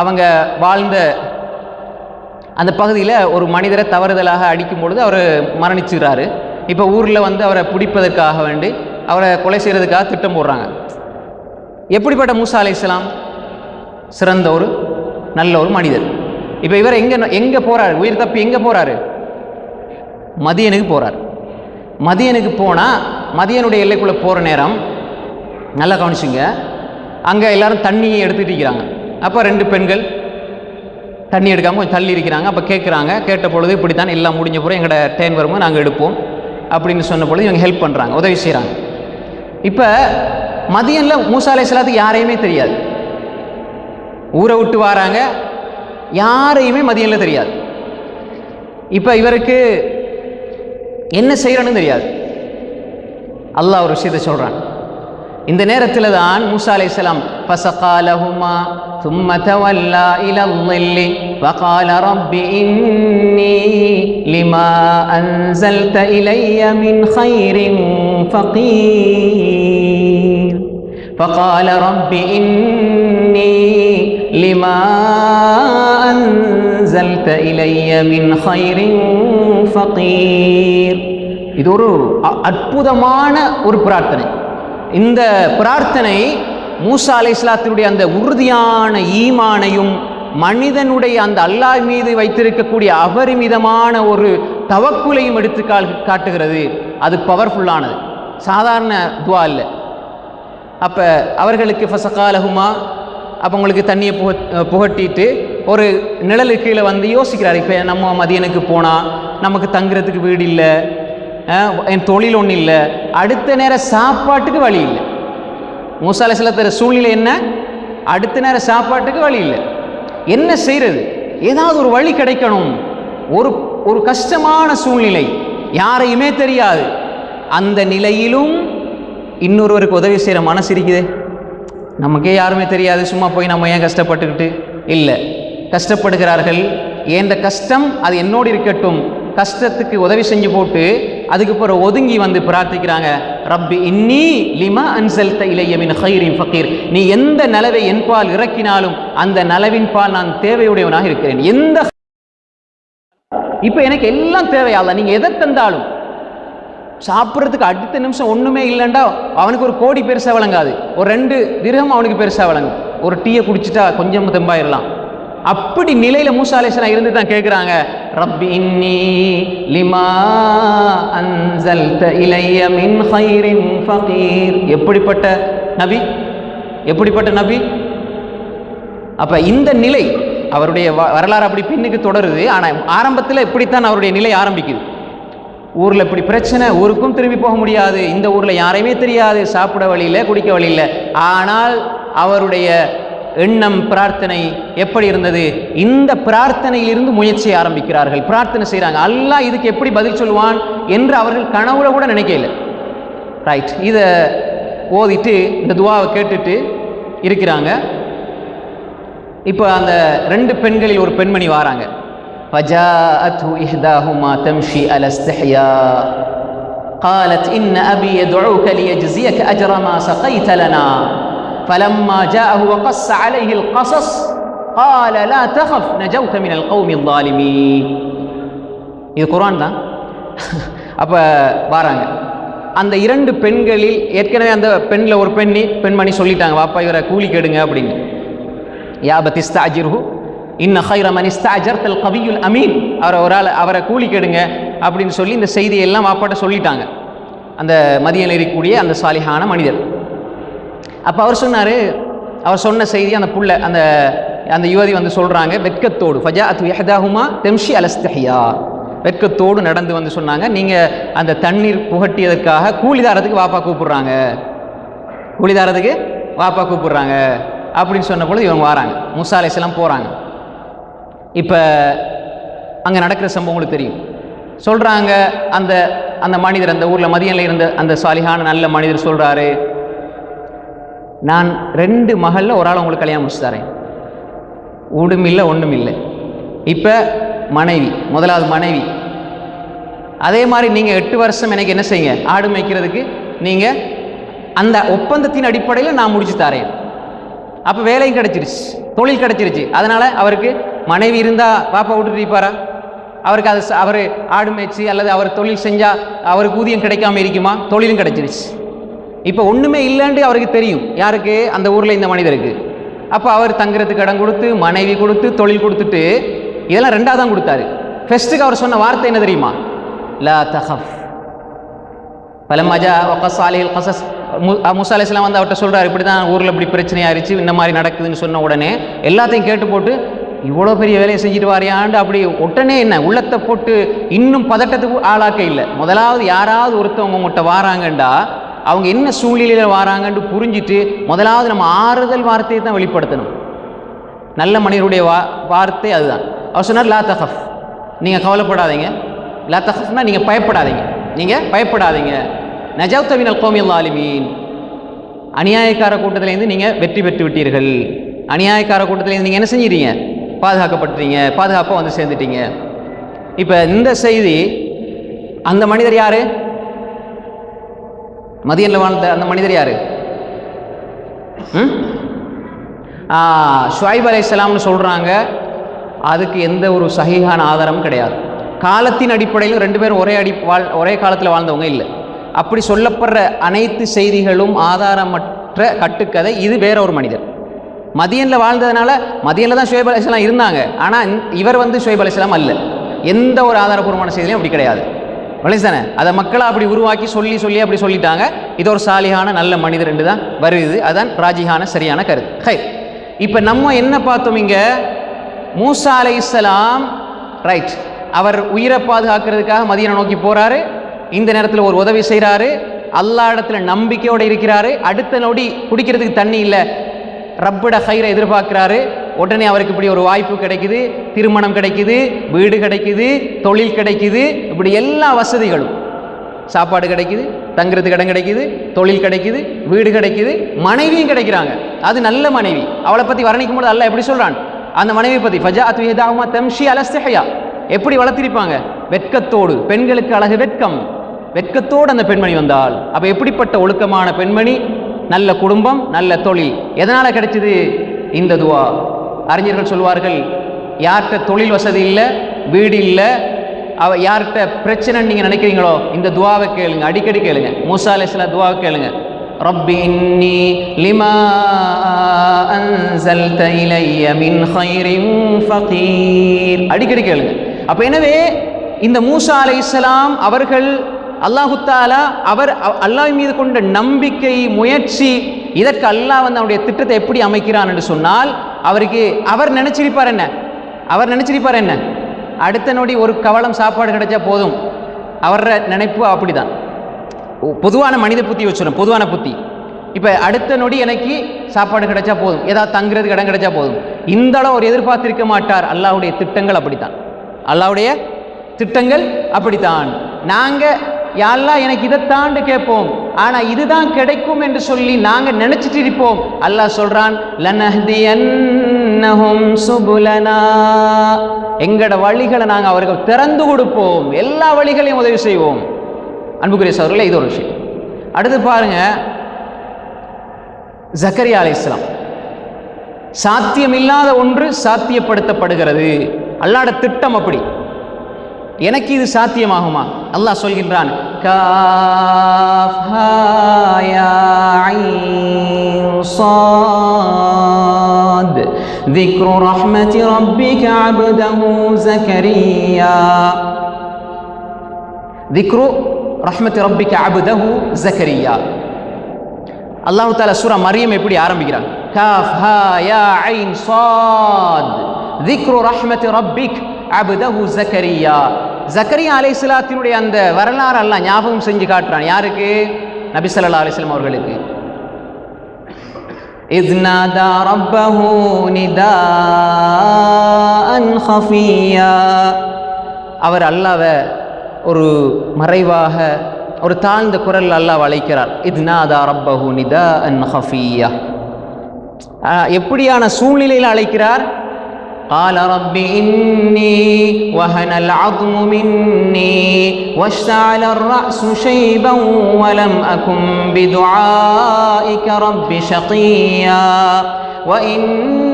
அவங்க வாழ்ந்த அந்த பகுதியில் ஒரு மனிதரை தவறுதலாக அடிக்கும் பொழுது அவர் மரணிச்சுகிறாரு. இப்போ ஊரில் வந்து அவரை பிடிப்பதற்காக வேண்டி அவரை கொலை செய்கிறதுக்காக திட்டம் போடுறாங்க. எப்படிப்பட்ட மூசா அலைஹிஸ்ஸலாம்? சிறந்த ஒரு நல்ல ஒரு மனிதர். இப்போ இவர் எங்கே போகிறார்? உயிர் தப்பி எங்கே போகிறாரு? மதியனுக்கு போகிறார். மதியனுக்கு போனால் மதியனுடைய எல்லைக்குள்ளே போகிற நேரம் நல்லா கவனிச்சுங்க, அங்கே எல்லாரும் தண்ணியை எடுத்துகிட்டு இருக்கிறாங்க. அப்போ 2 பெண்கள் தண்ணி எடுக்காமல் கொஞ்சம் தள்ளி இருக்கிறாங்க. அப்போ கேட்குறாங்க, கேட்ட பொழுது இப்படித்தான் எல்லாம் முடிஞ்ச பிறகு எங்களோட டைம் வரும்போது நாங்கள் எடுப்போம் அப்படின்னு சொன்ன பொழுது இவங்க ஹெல்ப் பண்ணுறாங்க, உதவி செய்கிறாங்க. இப்போ மதியனில் மூசா அலைஹிஸ்ஸலாத்துக்கு யாரையுமே தெரியாது. ஊரை விட்டு வராங்க, யாரையுமே மதியனில் தெரியாது. இப்போ இவருக்கு என்ன செய்யறன்னு தெரியாது. அல்லாஹ் ஒரு விஷயத்தை சொல்கிறான். இந்த நேரத்தில் தான் மூசா அலைஹிஸ்ஸலாம் ஃபஸகா லஹுமா ثم تولى إلى الظل فقال رب إني لما أنزلت إلي من خير فقير فقال رب إني لما أنزلت إلي من خير فقير. இது ஒரு அற்புதமான ஒரு பிரார்த்தனை. இந்த பிரார்த்தனை மூசா அலைஹிஸ்ஸலாத்தினுடைய அந்த உறுதியான ஈமானையும் மனிதனுடைய அந்த அல்லாஹ் மீது வைத்திருக்கக்கூடிய அபரிமிதமான ஒரு தவக்குலையும் எடுத்து காட்டுகிறது. அது பவர்ஃபுல்லானது, சாதாரண துவா இல்லை. அப்போ அவர்களுக்கு ஃபஸகா லஹுமா, அப்போ உங்களுக்கு தண்ணியை புகட்டிட்டு ஒரு நிழலுக்கு கீழே வந்து யோசிக்கிறார். இப்போ நம்ம மதியனுக்கு போனால் நமக்கு தங்குறதுக்கு வீடு இல்லை, என் தொழில் ஒன்றும் இல்லை, அடுத்த நேரம் சாப்பாட்டுக்கு வழி இல்லை. மூசா அலைஹிஸ்ஸலாத்தோட சூழ்நிலை என்ன? அடுத்த நேரம் சாப்பாட்டுக்கு வழி இல்லை. என்ன செய்கிறது? ஏதாவது ஒரு வழி கிடைக்கணும். ஒரு கஷ்டமான சூழ்நிலை, யாரையுமே தெரியாது. அந்த நிலையிலும் இன்னொருவருக்கு உதவி செய்கிற மனசு இருக்குது. நமக்கே யாருமே தெரியாது, சும்மா போய் நம்ம ஏன் கஷ்டப்பட்டுக்கிட்டு? இல்லை, கஷ்டப்படுகிறார்கள். ஏன்ற கஷ்டம் அது என்னோடு இருக்கட்டும், கஷ்டத்துக்கு உதவி செஞ்சு போட்டு அதுக்கு பிறகு ஒதுங்கி வந்து பிரார்த்திக்கிறாங்க, ரப்பி இன்னி லிமா அன்சல்த இலைய மின் கைரின் ஃபகீர். நீ எந்த நலவை என்பால் இறக்கினாலும் அந்த நலவின் பால் நான் தேவையுடையவனாக இருக்கிறேன். இப்போ எனக்கு எல்லாம் தேவையால நீங்க எதை தந்தாலும், சாப்பிட்றதுக்கு அடுத்த நிமிஷம் ஒன்றுமே இல்லைண்டா அவனுக்கு ஒரு கோடி பெருசாக வழங்காது, ஒரு 2 திர்ஹம் அவனுக்கு பெருசாக வழங்கும். ஒரு டீயை குடிச்சிட்டா கொஞ்சம் தெம்பாயிரலாம். அப்படி நிலையில மூசா அலைஹிஸ்ஸலாம் இருந்து தான் கேட்குறாங்க, ரப்பி இன்னி லிமா அன்ஸல்த இலைய மின் கைரின் ஃபகீர். எப்படிப்பட்ட நபி, எப்படிப்பட்ட நபி! அப்ப இந்த நிலை அவருடைய வரலாறு அப்படி பின்னுக்கு தொடருது. ஆனால் ஆரம்பத்தில் இப்படித்தான் அவருடைய நிலை ஆரம்பிக்குது. ஊரில் இப்படி பிரச்சனை, ஊருக்கும் திரும்பி போக முடியாது, இந்த ஊரில் யாரையுமே தெரியாது, சாப்பிட வழியில் குடிக்க வழியில். ஆனால் அவருடைய எண்ணம், பிரார்த்தனை எப்படி இருந்தது? இந்த பிரார்த்தனையிலிருந்து முயற்சியை ஆரம்பிக்கிறார்கள், பிரார்த்தனை செய்கிறாங்க. அல்லாஹ் இதுக்கு எப்படி பதில் சொல்லுவான் என்று அவர்கள் கனவுல கூட நினைக்கல. ரைட். இதை ஓதிட்டு இந்த துவாவை கேட்டுட்டு இருக்கிறாங்க. இப்போ அந்த 2 பெண்களில் ஒரு பெண்மணி வாராங்க. فجاءته إحداهما تمشي على استحياء قالت إن أبي يدعوك ليجزيك أجر ما سقيت لنا فلما جاءه وقص عليه القصص قال لا تخف نجوت من القوم الظالمين. இது குர்ஆன் தான். அப்போ வாராங்க. அந்த 2 பெண்களில் ஏற்கனவே அந்த பெண்ணில் ஒரு பெண்மணி சொல்லிட்டாங்க, வாப்பா இவரை கூலி கேடுங்க அப்படின்னு. யா பத்திஸ்தாஜிர்ஹு இன்ன ஹைர மன் இஸ்தாஜர்தல் கவியுல் அமீன், அவரை கூலி கேடுங்க அப்படின்னு சொல்லி இந்த செய்தியெல்லாம் வாப்பாட்ட சொல்லிட்டாங்க அந்த மதியனில் இருக்கக்கூடிய அந்த சாலிஹான மனிதர். அப்போ அவர் சொன்னார், அவர் சொன்ன செய்தி அந்த புள்ள அந்த யுவதி வந்து சொல்கிறாங்க வெட்கத்தோடு, ஃபஜாஅத்து இஹ்தாஹுமா தம்ஷி அலா இஸ்திஹ்யா, வெட்கத்தோடு நடந்து வந்து சொன்னாங்க, நீங்கள் அந்த தண்ணீர் புகட்டியதற்காக கூலிதாரத்துக்கு வாப்பா கூப்பிட்றாங்க, கூலிதாரத்துக்கு வாப்பா கூப்பிட்றாங்க அப்படின்னு சொன்ன பொழுது இவங்க வராங்க. மூசா அலைஹிஸ்ஸலாம் போகிறாங்க. இப்போ அங்கே நடக்கிற சம்பவங்களுக்கு தெரியும். சொல்கிறாங்க அந்த மனிதர், அந்த ஊரில் மதியனில் இருந்த அந்த சாலிஹான நல்ல மனிதர் சொல்கிறாரு, நான் 2 மகளில் ஒரு ஆள் உங்களுக்கு கல்யாணம் முடிச்சு தரேன், ஊடும் இல்லை ஒன்றும் இல்லை. இப்போ மனைவி, முதலாவது மனைவி, அதே மாதிரி நீங்கள் 8 வருஷம் எனக்கு என்ன செய்யுங்க, ஆடு மேய்க்கிறதுக்கு நீங்கள் அந்த ஒப்பந்தத்தின் அடிப்படையில் நான் முடிச்சு தரேன். அப்போ வேலையும் கிடச்சிருச்சு, தொழில் கிடச்சிருச்சு. அதனால் அவருக்கு மனைவி இருந்தால் பாப்பா விட்டுட்டு இருப்பாரா? அவருக்கு அவர் ஆடு மேய்ச்சி அல்லது அவர் தொழில் செஞ்சால் அவருக்கு ஊதியம் கிடைக்காம இருக்குமா? தொழிலும் கிடச்சிருச்சு. இப்போ ஒன்றுமே இல்லைன்னு அவருக்கு தெரியும், யாருக்கு? அந்த ஊரில் இந்த மனிதருக்கு. அப்போ அவர் தங்குறதுக்கு இடம் கொடுத்து, மனைவி கொடுத்து, தொழில் கொடுத்துட்டு, இதெல்லாம் 2ஆவது தான் கொடுத்தாரு. ஃபர்ஸ்ட்டுக்கு அவர் சொன்ன வார்த்தை என்ன தெரியுமா? லா தஹஃப் பலம்மா ஜா வகஸ் அலைஹில் கஸஸ். மூசா அலைஹிஸ்ஸலாம் வந்து அவர்கிட்ட சொல்கிறார், இப்படி தான் ஊரில் இப்படி பிரச்சனையாயிருச்சு, இந்த மாதிரி நடக்குதுன்னு சொன்ன உடனே எல்லாத்தையும் கேட்டு போட்டு, இவ்வளோ பெரிய வேலையை செஞ்சுட்டு வாரியாண்டு அப்படி உடனே என்ன உள்ளத்தை போட்டு இன்னும் பதட்டத்துக்கு ஆளாக்க இல்லை. முதலாவது யாராவது ஒருத்தவங்க உங்கள்கிட்ட வாராங்கண்டா அவங்க என்ன சூழ்நிலையில் வாராங்கன்னு புரிஞ்சுட்டு முதலாவது நம்ம ஆறுதல் வார்த்தையை தான் வெளிப்படுத்தணும். நல்ல மனிதருடைய வார்த்தை அதுதான். அவர் சொன்னார், லா தஹஃப், நீங்கள் கவலைப்படாதீங்க. லா தஹஃப்னா நீங்கள் பயப்படாதீங்க, நீங்கள் பயப்படாதீங்க. நஜௌத மினல் கௌமில் ஸாலிமீன், அநியாயக்கார கூட்டத்திலேருந்து நீங்கள் வெற்றி பெற்று விட்டீர்கள். அநியாயக்கார கூட்டத்திலேருந்து நீங்கள் என்ன செஞ்சிட்டீங்க? பாதுகாக்கப்பட்டுறீங்க, பாதுகாப்பாக வந்து சேர்ந்துட்டீங்க. இப்போ இந்த செய்தி அந்த மனிதர் யார்? மதியனில் வாழ்ந்த அந்த மனிதர் யார்? ஷுஐப் அலைஹிஸ்ஸலாம்னு சொல்கிறாங்க. அதுக்கு எந்த ஒரு சஹீஹான ஆதாரமும் கிடையாது. காலத்தின் அடிப்படையில் 2 பேரும் ஒரே காலத்தில் வாழ்ந்தவங்க இல்லை. அப்படி சொல்லப்படுற அனைத்து செய்திகளும் ஆதாரமற்ற கட்டுக்கதை. இது வேற ஒரு மனிதர் மதியனில் வாழ்ந்ததுனால, மதியனில் தான் ஷுஐப் அலைஹிஸ்ஸலாம் இருந்தாங்க, ஆனால் இவர் வந்து ஷுஐப் அலைஹிஸ்ஸலாம் அல்ல. எந்த ஒரு ஆதாரபூர்வமான செய்திலையும் அப்படி கிடையாது. வலிசானே அதை மக்களை அப்படி உருவாக்கி சொல்லி அப்படி சொல்லிட்டாங்க. இது ஒரு சாலிஹான நல்ல மனிதர் என்று தான் வருது. அதுதான் ராஜிஹான சரியான கருத்து. ஹை, இப்போ நம்ம என்ன பார்த்தோம் இங்கே? மூசா அலைஹிஸ்ஸலாம் ரைட், அவர் உயிரை பாதுகாக்கிறதுக்காக மதியனை நோக்கி போகிறாரு. இந்த நேரத்தில் ஒரு உதவி செய்கிறாரு, அல்லாஹ் இடத்துல நம்பிக்கையோடு இருக்கிறாரு. அடுத்த நொடி குடிக்கிறதுக்கு தண்ணி இல்லை, ரப்பட ஹைரை எதிர்பார்க்கிறாரு. உடனே அவருக்கு இப்படி ஒரு வாய்ப்பு கிடைக்குது, திருமணம் கிடைக்குது, வீடு கிடைக்குது, தொழில் கிடைக்குது, இப்படி எல்லா வசதிகளும், சாப்பாடு கிடைக்குது, தங்குறதுக்கு இடம் கிடைக்குது, தொழில் கிடைக்குது, வீடு கிடைக்குது, மனைவியும் கிடைக்கிறாங்க. அது நல்ல மனைவி. அவளை பற்றி வர்ணிக்கும் போது அல்லாஹ் எப்படி சொல்கிறான்? அந்த மனைவி பற்றி ஃபஜாஅத்து இஹ்தாஹுமா தம்ஷி அலா இஸ்திஹ்யா, எப்படி வளர்த்திருப்பாங்க? வெட்கத்தோடு. பெண்களுக்கு அழகு வெட்கம். வெட்கத்தோடு அந்த பெண்மணி வந்தாள். அப்போ எப்படிப்பட்ட ஒழுக்கமான பெண்மணி, நல்ல குடும்பம், நல்ல தொழில். எதனால் கிடைச்சிது இந்த துவா? அறிஞர்கள் சொல்வார்கள், யார்கிட்ட தொழில் வசதி இல்லை, வீடு இல்லை, யார்கிட்ட பிரச்சனைன்னு நீங்கள் நினைக்கிறீங்களோ இந்த துவாவை கேளுங்க, அடிக்கடி கேளுங்க. மூசா அலைஹிஸ்ஸலாம் துவாவை கேளுங்க, ரப்பி இன்னி லிமா அன்ஸல்த இலைய மின் கைரின் ஃபகீர், அடிக்கடி கேளுங்க. அப்போ எனவே இந்த மூசா அலைஹிஸ்ஸலாம் அவர்கள் அல்லாஹு தஆலா அவர் அல்லாஹ் மீது கொண்ட நம்பிக்கை, முயற்சி, இதற்கு அல்லாஹ் வந்து அவருடைய திட்டத்தை எப்படி அமைக்கிறான் என்று சொன்னால், அவர் நினைச்சிருப்பார் என்ன, அடுத்த நொடி ஒரு கவளம் சாப்பாடு கிடைச்சா போதும். அவர நினைப்பு அப்படிதான். பொதுவான மனித புத்தி வச்சுரும், பொதுவான புத்தி. இப்போ அடுத்த நொடி எனக்கு சாப்பாடு கிடைச்சா போதும், ஏதாவது தங்குறதுக்கு இடம் கிடைச்சா போதும். இந்த அளவு அவர் எதிர்பார்த்திருக்க மாட்டார். அல்லாஹ்வுடைய திட்டங்கள் அப்படித்தான், அல்லாஹ்வுடைய திட்டங்கள் அப்படித்தான். நாங்கள் யா அல்லாஹ் எனக்கு இதை தாண்டு கேட்போம், ஆனால் இதுதான் கிடைக்கும் என்று சொல்லி நாங்கள் நினைச்சிட்டு இருப்போம். அல்லாஹ் சொல்றான், லனஹ்தியன்னஹும் சுபுலனா, எங்கட வழிகளை நாங்கள் அவர்கள் திறந்து கொடுப்போம், எல்லா வழிகளையும் உதவி செய்வோம். அன்புக்குரிய சகோதரர்களே, இது ஒரு விஷயம். அடுத்து பாருங்க, ஜக்கரியா அலைஹிஸ்ஸலாம், சாத்தியமில்லாத ஒன்று சாத்தியப்படுத்தப்படுகிறது. அல்லாஹ்வுடைய திட்டம் அப்படி. எனக்கு இது சாத்தியமாகுமா? அல்லாஹ் சொல்கின்றான், காஃப் ஹா யா ஐன் ஸாத் ذِكْرُ رَحْمَةِ رَبِّكَ عَبْدَهُ زَكَرِيَّا ذِكْرُ رَحْمَةِ رَبِّكَ عَبْدَهُ زَكَرِيَّا. அல்லாஹ் தஆலா சூரா மரியம் எப்படி ஆரம்பிக்கிறான்? காஃப் ஹா யா ஐன் ஸாத் ذِكْرُ رَحْمَةِ رَبِّكَ عَبْدَهُ زَكَرِيَّا. ஜக்கரியா அலைஹிஸ்ஸலாத்தினுடைய அந்த வரலாறு அல்லாஹ் ஞாபகம் செஞ்சு காட்டுறான். யாருக்கு? நபி ஸல்லல்லாஹு அலைஹி வஸல்லம் அவர்களுக்கு. إذ نادى ربه نداء خفيا. அவர் அல்லாஹ்வை ஒரு மறைவாக ஒரு தாழ்ந்த குரல் அல்லாஹ் அழைக்கிறார். إذ نادى ربه نداء خفيا. எப்படியான சூழ்நிலையில் அழைக்கிறார்? قال رب إني وهن العظم مني واشتعل الرأس شيبا ولم أكن بدعائك رب شقيا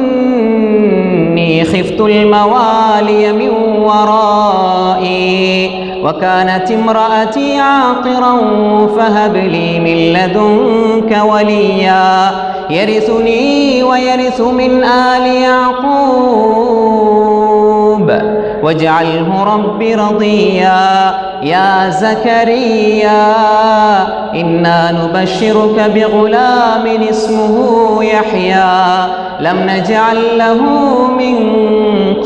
وإني خفت الموالي من ورائي وكانت امرأتي عاقرا فهب لي من لدنك وليا يرثني ويرث من آل يعقوب واجعله رب رضيا يا زكريا إنا نبشرك بغلام اسمه يحيى لم نجعل له من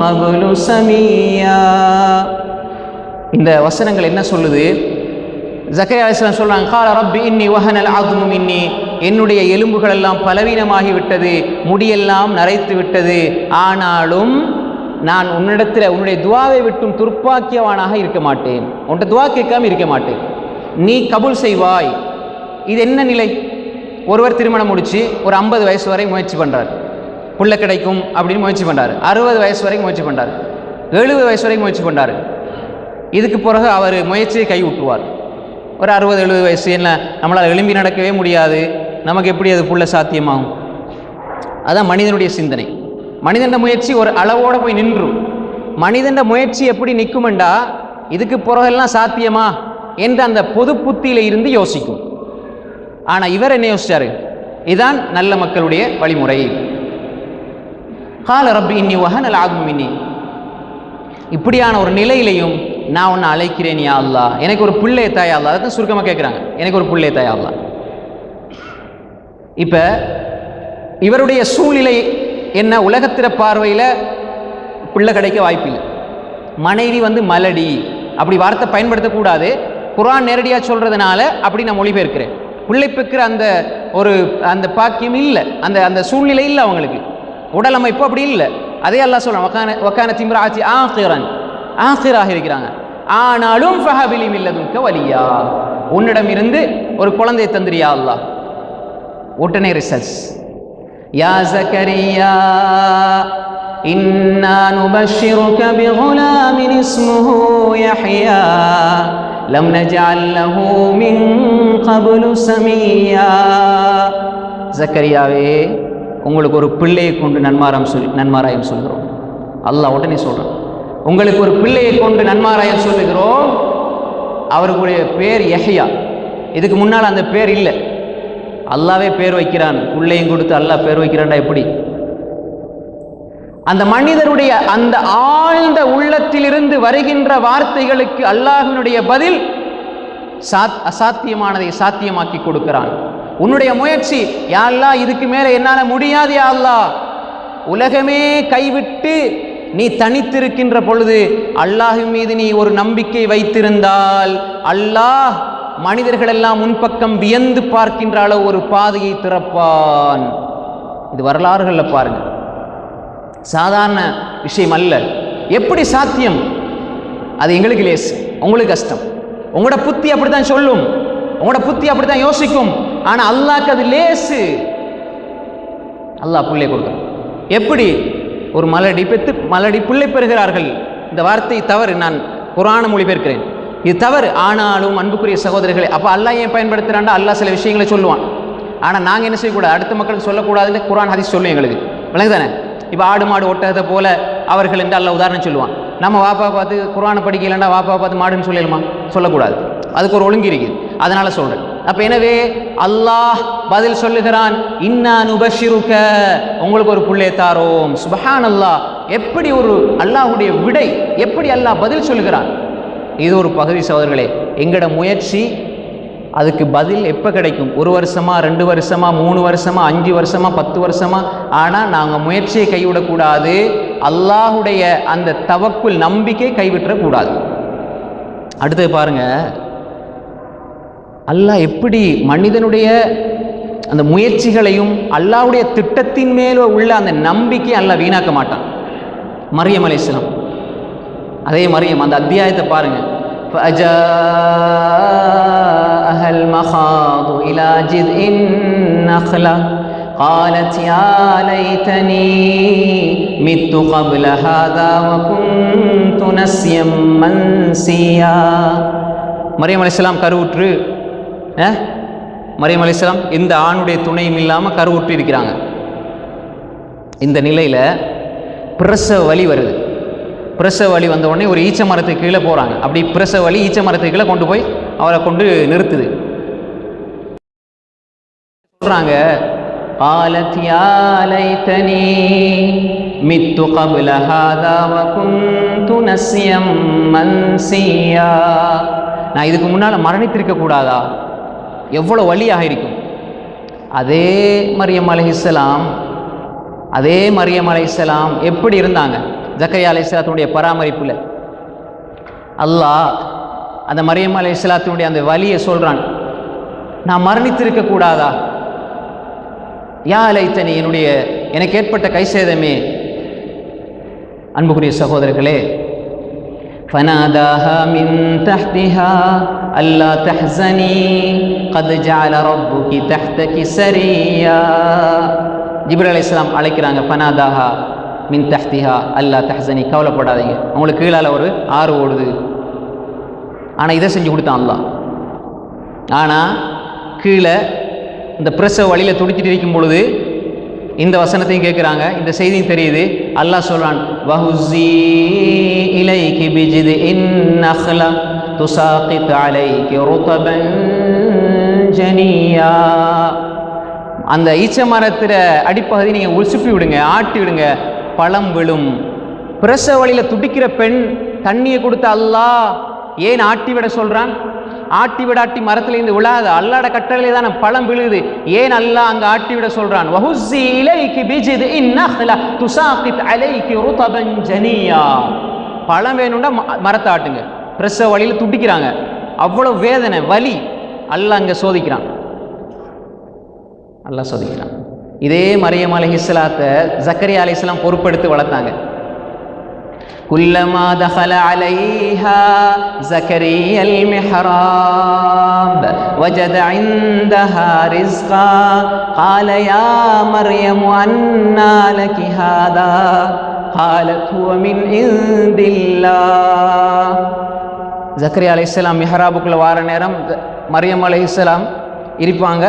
قبل سميا. இந்த வசனங்கள் என்ன சொல்லுது? ஜக்கரியா அலைஹிஸ்ஸலாம் சொல்றாங்க, கால ரப்பி இன்னி வஹனல் அத்மு மின்னி, என்னுடைய எலும்புகள் எல்லாம் பலவீனமாகி விட்டது, முடியெல்லாம் நரைத்து விட்டது, ஆனாலும் நான் உன்னிடத்தில் உன்னுடைய துவாவை விட்டும் துர்ப்பாக்கியவானாக இருக்க மாட்டேன், உன்னுடைய துவா கேட்காம இருக்க மாட்டேன், நீ கபூல் செய்வாய். இது என்ன நிலை? ஒருவர் திருமணம் முடிச்சு ஒரு 50 வயசு வரை முயற்சி பண்றார், புள்ள கிடைக்கும் அப்படின்னு முயற்சி பண்றாரு. 60 வயசு வரைக்கும் முயற்சி பண்றாரு, 70 வயசு வரைக்கும் முயற்சி பண்றாரு. இதுக்கு பிறகு அவர் முயற்சியை கை விட்டுவார். ஒரு 60-70 வயசு, என்ன நம்மளால் எழும்பி நடக்கவே முடியாது, நமக்கு எப்படி அது புள்ள சாத்தியமாகும்? அதான் மனிதனுடைய சிந்தனை. மனிதன் முயற்சி ஒரு அளவோடு போய் நின்றும். மனிதன் முயற்சி எப்படி நிற்குமெண்டா, இதுக்கு பிறகெல்லாம் சாத்தியமா என்று அந்த பொது புத்தியில இருந்து யோசிக்கும். ஆனால் இவர் என்ன யோசிச்சாரு? இதுதான் நல்ல மக்களுடைய வழிமுறை. கால ரப்பி இன்னி வஹனல் அத்மு மின்னி, இப்படியான ஒரு நிலையிலையும் நான் உன்னை அழைக்கிறேன் யா அல்லாஹ், எனக்கு ஒரு பிள்ளை தாயா அல்லாஹ். அதான் சுருக்கமாக கேட்குறாங்க, எனக்கு ஒரு பிள்ளை தாயா அல்லாஹ். இப்போ இவருடைய சூழ்நிலை என்ன? உலகத்திற பார்வையில் பிள்ளை கிடைக்க வாய்ப்பில்லை. மனைவி மலடி, அப்படி வார்த்தை பயன்படுத்தக்கூடாது. குர்ஆன் நேரடியாக சொல்கிறதுனால அப்படி நான் மொழிபெயர்க்கிறேன். பிள்ளை பெற்கிற அந்த பாக்கியம் இல்லை, அந்த சூழ்நிலை இல்லை அவங்களுக்கு, உடல் அமைப்பு அப்படி இல்லை. அதே அல்லாஹ் சொல்கிறான், வக்கானத் இம்ராஅத்தி ஆகிரன், ஆகிராக இருக்கிறாங்க. ஆனாலும் ஃபஹபிலி மின் லதுன்க வலியா, உன்னிடம் இருந்து ஒரு குழந்தையை தந்திரியா அல்லாஹ். உடனே ரிசல்ட்ஸ். யா ஜக்கரியா இன்னா நுபஷ்ஷிருக பிகுலாமின் இஸ்முஹு யஹ்யா லம் நஜஅல் லஹு மின் கப்லு சமியா. ஜக்கரியாவே, உங்களுக்கு ஒரு பிள்ளையை கொண்டு நன்மாராயம் சொல்கிறோம். அல்லாஹ் உடனே சொல்கிறான், உங்களுக்கு ஒரு பிள்ளையை கொண்டு நன்மாராயம் சொல்லுகிறோம். அவருக்குடைய பேர் யஹ்யா. இதுக்கு முன்னால் அந்த பேர் இல்லை, அல்லாவே பேர் வைக்கிறான். பிள்ளையும் கொடுத்து அல்லாஹ் பேர் வைக்கிறான்டா எப்படி? அந்த மனிதருடைய அந்த ஆழ்ந்த உள்ளத்திலிருந்து வருகின்ற வார்த்தைகளுக்கு அல்லாஹ்வினுடைய பதில் அசாத்தியமானதை சாத்தியமாக்கி கொடுக்கிறான். உன்னுடைய முயற்சி, யா அல்லாஹ் இதுக்கு மேலே என்னால் முடியாது யா அல்லாஹ், உலகமே கைவிட்டு நீ தனித்திருக்கின்ற பொழுது அல்லாஹ்வின் மீது நீ ஒரு நம்பிக்கை வைத்திருந்தால் அல்லாஹ் மனிதர்களெல்லாம் முன்பக்கம் வியந்து பார்க்கின்ற அளவு ஒரு பாதையை திறப்பான். இது வரலாறுகளில் பாருங்க, சாதாரண விஷயம் அல்ல. எப்படி சாத்தியம்? அது எங்களுக்கு லேசு, உங்களுக்கு கஷ்டம். உங்களோட புத்தி அப்படித்தான் சொல்லும். உங்களோட புத்தி அப்படித்தான் யோசிக்கும். ஆனால் அல்லாஹ்க்கு அது லேசு. அல்லாஹ் பிள்ளை கொடுக்கும். எப்படி ஒரு மலடி பிள்ளை பெறுகிறார்கள். இந்த வார்த்தை தவறு, நான் குர்ஆன மொழிபெயர்க்கிறேன், இது தவறு. ஆனாலும் அன்புக்குரிய சகோதரர்களே, அப்போ அல்லாஹ் ஏன் பயன்படுத்துகிறான்டா? அல்லாஹ் சில விஷயங்களை சொல்லுவான். ஆனால் நாங்கள் என்ன செய்யக்கூடாது? அடுத்த மக்களுக்கு சொல்லக்கூடாதுன்னு குர்ஆன் ஹதீஸ் சொல்லும் எங்களுக்கு, விளங்கு தானே? இப்போ ஆடு மாடு ஒட்டகத்தை போல அவர்கள் என்று அல்லாஹ் உதாரணம் சொல்லுவான். நம்ம வாப்பா பார்த்து குர்ஆனை படிக்கலன்னா வாப்பா பார்த்து மாடுன்னு சொல்லிடுமா? சொல்லக்கூடாது. அதுக்கு ஒரு ஒழுங்கு இருக்குது. அதனால சொல்கிறேன். அப்போ எனவே அல்லாஹ் பதில் சொல்லுகிறான், இன்னா நுபஷிருக, உங்களுக்கு ஒரு புள்ளையை தாரோம். சுப்ஹானல்லாஹ், எப்படி ஒரு அல்லாஹ்வுடைய விடை, எப்படி அல்லாஹ் பதில் சொல்லுகிறான். இது ஒரு பகுதி சகோதரர்களே. எங்கட முயற்சி, அதுக்கு பதில் எப்போ கிடைக்கும்? 1 வருஷமா, 2 வருஷமா, 3 வருஷமா, 5 வருஷமா, 10 வருஷமா? ஆனால் நாங்கள் முயற்சியை கைவிடக்கூடாது. அல்லாஹுடைய அந்த தவக்குல் நம்பிக்கை கைவிட்டக்கூடாது. அடுத்தது பாருங்க, அல்லாஹ் எப்படி மனிதனுடைய அந்த முயற்சிகளையும் அல்லாஹ்வுடைய திட்டத்தின் மேல உள்ள அந்த நம்பிக்கை அல்லாஹ் வீணாக்க மாட்டான். மரியம் அலைஹிஸ்ஸலாம், அதே மரியம் அந்த அத்தியாயத்தை பாருங்க. فأجاءها المخاض إلى جذع النخلة قالت يا ليتني مت قبل هذا وكنت نسيا منسيا. மரியம் அலைஹிஸ்ஸலாம் கருவுற்று, மரியம் அலைஹிஸ்ஸலாம் எந்த ஆணுடைய துணையும் இல்லாமல் கருவுற்று இருக்கிறாங்க. இந்த நிலையில் பிரசவ வலி வருது. பிரசவ வலி வந்த உடனே ஒரு ஈச்ச மரத்துக்கு கீழே போகிறாங்க. அப்படி பிரசவ வலி ஈச்ச மரத்துக்கு கீழே கொண்டு போய் அவரை கொண்டு நிறுத்துது. சொல்கிறாங்க, قالت يا ليتني مت قبل هذا وكنت نسيا منسيا. நான் இதுக்கு முன்னால் மரணித்திருக்க கூடாதா? எவ்வளோ வலியாக இருக்கும். அதே மரியம் அலைஹிஸ்ஸலாம் எப்படி இருந்தாங்க? ஜக்கரியா அலைஹிஸ்ஸலாத்துடைய பராமரிப்பில் அல்லாஹ் அந்த மரியம் அலைஹிஸ்ஸலாத்துடைய அந்த வலியை சொல்கிறான். நான் மரணித்திருக்க கூடாதா? யா லைத்தனி, எனக்கு ஏற்பட்ட கைசேதமே. அன்புக்குரிய சகோதரர்களே, فناداها من تحتها ألا تحزني قد جعل ربك تحتك سريا. ஜிப்ரீல் அலைஹிஸ்ஸலாம் அழைக்கிறாங்க. ஃபனாதாஹா மின் தஹ்திஹா அல்லா தஹ்சனி, கவலைப்படாதீங்க, உங்களுக்கு கீழால் ஒரு ஆறு ஓடுது. ஆனால் இதை செஞ்சு கொடுத்தான் அல்லாஹ். ஆனால் கீழே இந்த பிரசவ வழியில் துடிச்சிட்டு இருக்கும் பொழுது இந்த வசனத்தையும் கேட்குறாங்க. இந்த செய்தியும் தெரியுது. அல்லாஹ் சொல்றான், வஹுஸி இலைகி பிஜிதின் நஹ்ல துஸாகித் அலைகி ருதபன் ஜனியா. அந்த ஈச்ச மரத்தில் அடிப்பகுதி நீங்கள் உசுப்பி விடுங்க, ஆட்டி விடுங்க, பழம் விழும். பிரசவ வழியில் துடிக்கிற பெண் தண்ணியை கொடுத்த அல்லாஹ் ஏன் ஆட்டி விட சொல்றான்? ஆட்டி விடாட்டி மரத்துல இருந்து விழாது, அல்லாஹ்வுடைய கட்டளையிலே தான் பழம் விழுது. ஏன் அல்லாஹ் அங்க ஆட்டி விட சொல்றான்? வஹுஸி இலைகி பிஜிதின் நஹ்ல துஸாகித் அலைகி ருதபன் ஜனியா. பழம் வேணும்னா மரத்தை ஆட்டுங்க. பிரசவ வழியில் துடிக்கிறாங்க, அவ்வளவு வேதனை வலி. அல்லாஹ் அங்க சோதிக்கிறான். இதே மரியம் அலைஹிஸ்ஸலாத்தை ஜக்கரியா அலைஹிஸ்ஸலாம் பொறுப்பெடுத்து வளர்த்தாங்க. குல்லமா தஹல அலைஹா ஜக்கரியா அல்-மிஹ்ராப் வஜத இன்தஹா ரிஸ்கா قال يا مريم أنى لك هذا قالت هو من عند الله. ஜக்கரியா அலைஹிஸ்ஸலாம் மிஹ்ராபுக்குள்ள வார நேரம் மரியம் அலைஹிஸ்ஸலாம் இருப்பாங்க.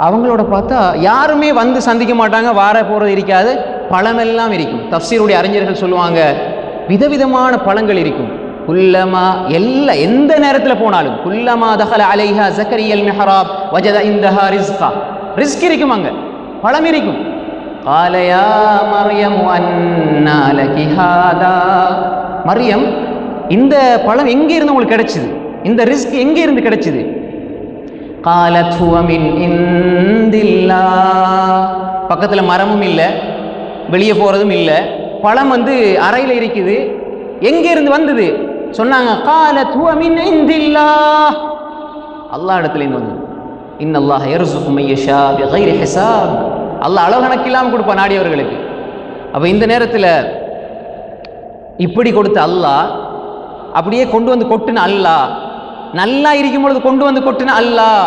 அவங்களோட பார்த்தா யாருமே வந்து சந்திக்க மாட்டாங்க, வார போகிறது இருக்காது, பழமெல்லாம் இருக்கும். தஃப்சீருடைய அறிஞர்கள் சொல்லுவாங்க, விதவிதமான பழங்கள் இருக்கும். குல்லமா எந்த நேரத்தில் போனாலும் குல்லமா தஹல அலைஹா ஜக்கரியா அல்-மிஹ்ராப் வஜத இன்தஹா ரிஸ்கா, ரிஸ்க் இருக்கும், அங்கே பழம் இருக்கும். قال يا مريم أنى لك هذا. மரியம், இந்த பழம் எங்கே இருந்து உங்களுக்கு கிடைச்சிது? இந்த ரிஸ்க் எங்கே இருந்து கிடைச்சிது? قالت هو من عند الله. பக்கத்தில் மரமும் இல்லை, வெளியே போகிறதும் இல்லை, பழம் அறையில் இருக்குது. எங்கே இருந்து வந்தது சொன்னாங்க. قالت هو من عند الله. அல்லாஹ் இடத்துலேருந்து வந்தது. إن الله يرزق من يشاء بغير حساب. அல்லாஹ் அளவு கணக்கில்லாமல் கொடுப்பான் நாடியவர்களுக்கு. அப்போ இந்த நேரத்தில் இப்படி கொடுத்த அல்லாஹ் அப்படியே கொண்டு வந்து கொட்டுன அல்லாஹ் நல்லா இருக்கும் பொழுது கொண்டு வந்து கொட்டுன அல்லாஹ்,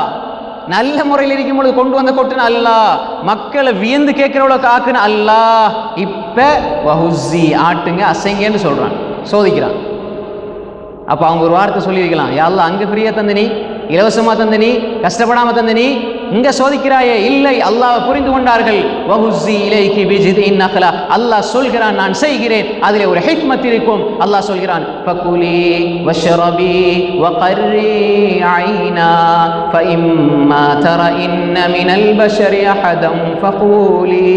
நல்ல முறையில் இருக்கும் பொழுது கொண்டு வந்து கொட்டுன அல்லாஹ், மக்களை வியந்து கேட்கிறவளவுக்கு ஆக்குன அல்லாஹ். இப்ப வஹுஸி ஆட்டுங்க அசைங்கன்னு சொல்றான், சோதிக்கிறான். அப்ப அவங்க ஒரு வார்த்தை சொல்லியிருக்கலாம், யா அல்லாஹ் அங்க ஃப்ரீயா தந்த நீ, இலவசமா தந்த நீ, கஷ்டப்படாம தந்த நீ, இங்க சோதிக்கிறாயே. இல்லை, அல்லாஹ் புரிந்து கொண்டார்கள். வஹுஸி இலைகி பிஜிதின் நக்லா, அல்லாஹ் சொல்கிறான் நான் செய்கிறேன், அதிலே ஒரு ஹிக்மத் இருக்கும். அல்லாஹ் சொல்கிறான் ஃபகுலி வஷ்ரபி வகர்ரி ஐனா ஃபஇம்மா தரஇன்ன மினல் பஷரி அஹதம் ஃபகூலி